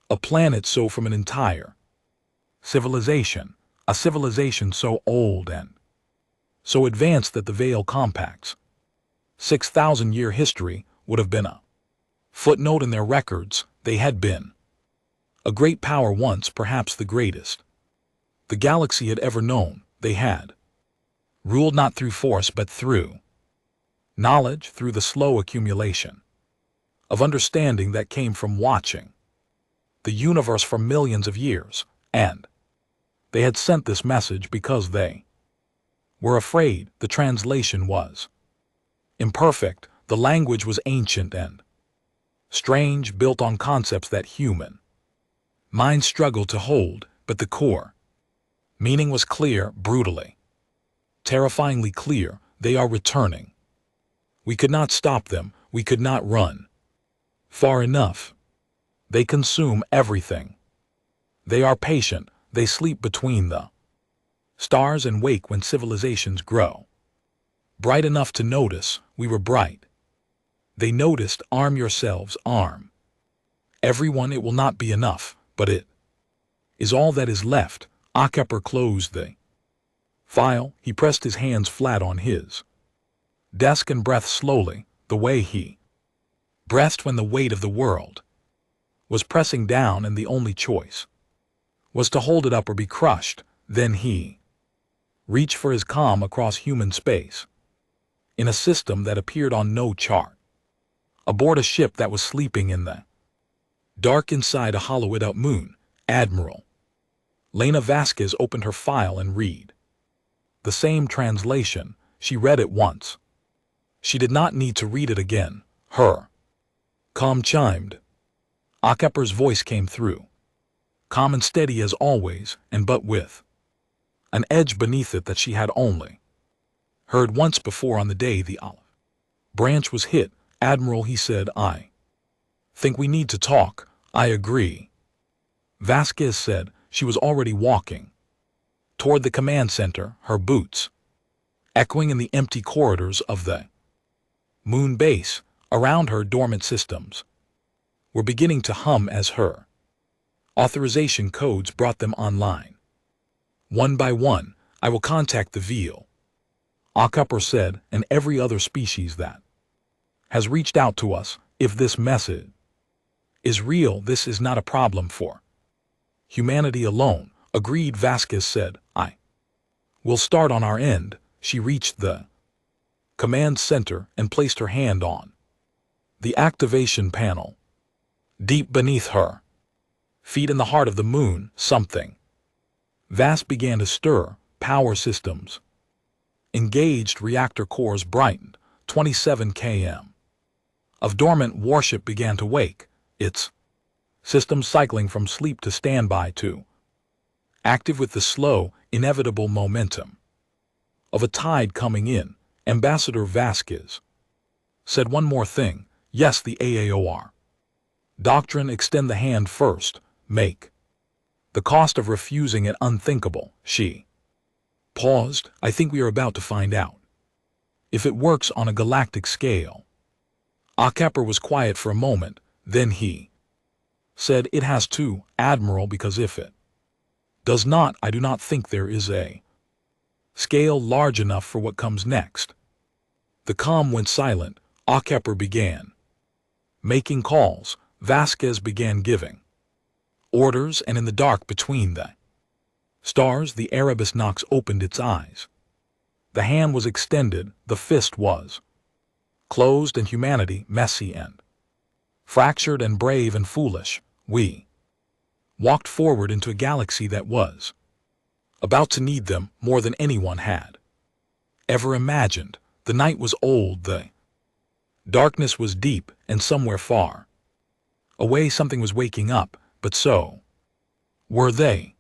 a planet, so from an entire civilization, a civilization so old and so advanced that the Veil Compact's 6,000-year history would have been a footnote in their records. They had been a great power once, perhaps the greatest the galaxy had ever known. They had ruled not through force but through knowledge, through the slow accumulation of understanding that came from watching the universe for millions of years. And they had sent this message because they were afraid. The translation was imperfect. The language was ancient and strange, built on concepts that human minds struggled to hold, but the core meaning was clear, brutally, terrifyingly clear. They are returning. We could not stop them. We could not run far enough. They consume everything. They are patient. They sleep between the stars and wake when civilizations grow bright enough to notice. We were bright. They noticed. Arm yourselves, arm everyone. It will not be enough, but it is all that is left. Alkefer closed the file. He pressed his hands flat on his desk and breathed slowly, the way he breathed when the weight of the world was pressing down and the only choice was to hold it up or be crushed. Then he reached for his comm across human space in a system that appeared on no chart, aboard a ship that was sleeping in the dark inside a hollowed-out moon. Admiral Lena Vasquez opened her file and read the same translation. She read it once. She did not need to read it again. Her comm chimed. Alkefer's voice came through, calm and steady as always, and but with an edge beneath it that she had only heard once before on the day the olive branch was hit. Admiral, he said, I think we need to talk. I agree, Vasquez said. She was already walking toward the command center, her boots echoing in the empty corridors of the moon base. Around her, dormant systems were beginning to hum as her authorization codes brought them online. One by one, I will contact the Veil, Alkefer said, and every other species that has reached out to us. If this message is real, this is not a problem for humanity alone, agreed. Vasquez said. I will start on our end. She reached the command center and placed her hand on the activation panel. Deep beneath her feet in the heart of the moon, something vast began to stir. Power systems engaged, reactor cores brightened. 27 km of dormant warship began to wake, its systems cycling from sleep to standby to active with the slow, inevitable momentum of a tide coming in. Ambassador Vasquez said one more thing. Yes, the AAOR doctrine, extend the hand first, make the cost of refusing it unthinkable. She paused. I think we are about to find out if it works on a galactic scale. Akepper was quiet for a moment, then he said, it has to, Admiral, because if it does not, I do not think there is a scale large enough for what comes next. The comm went silent. Akepper began making calls. Vasquez began giving orders, and in the dark between the stars, the Erebus Nox opened its eyes. The hand was extended, the fist was closed, and humanity, messy and fractured and brave and foolish, we walked forward into a galaxy that was about to need them more than anyone had ever imagined. The night was old, the darkness was deep, and somewhere far away something was waking up, but so were they.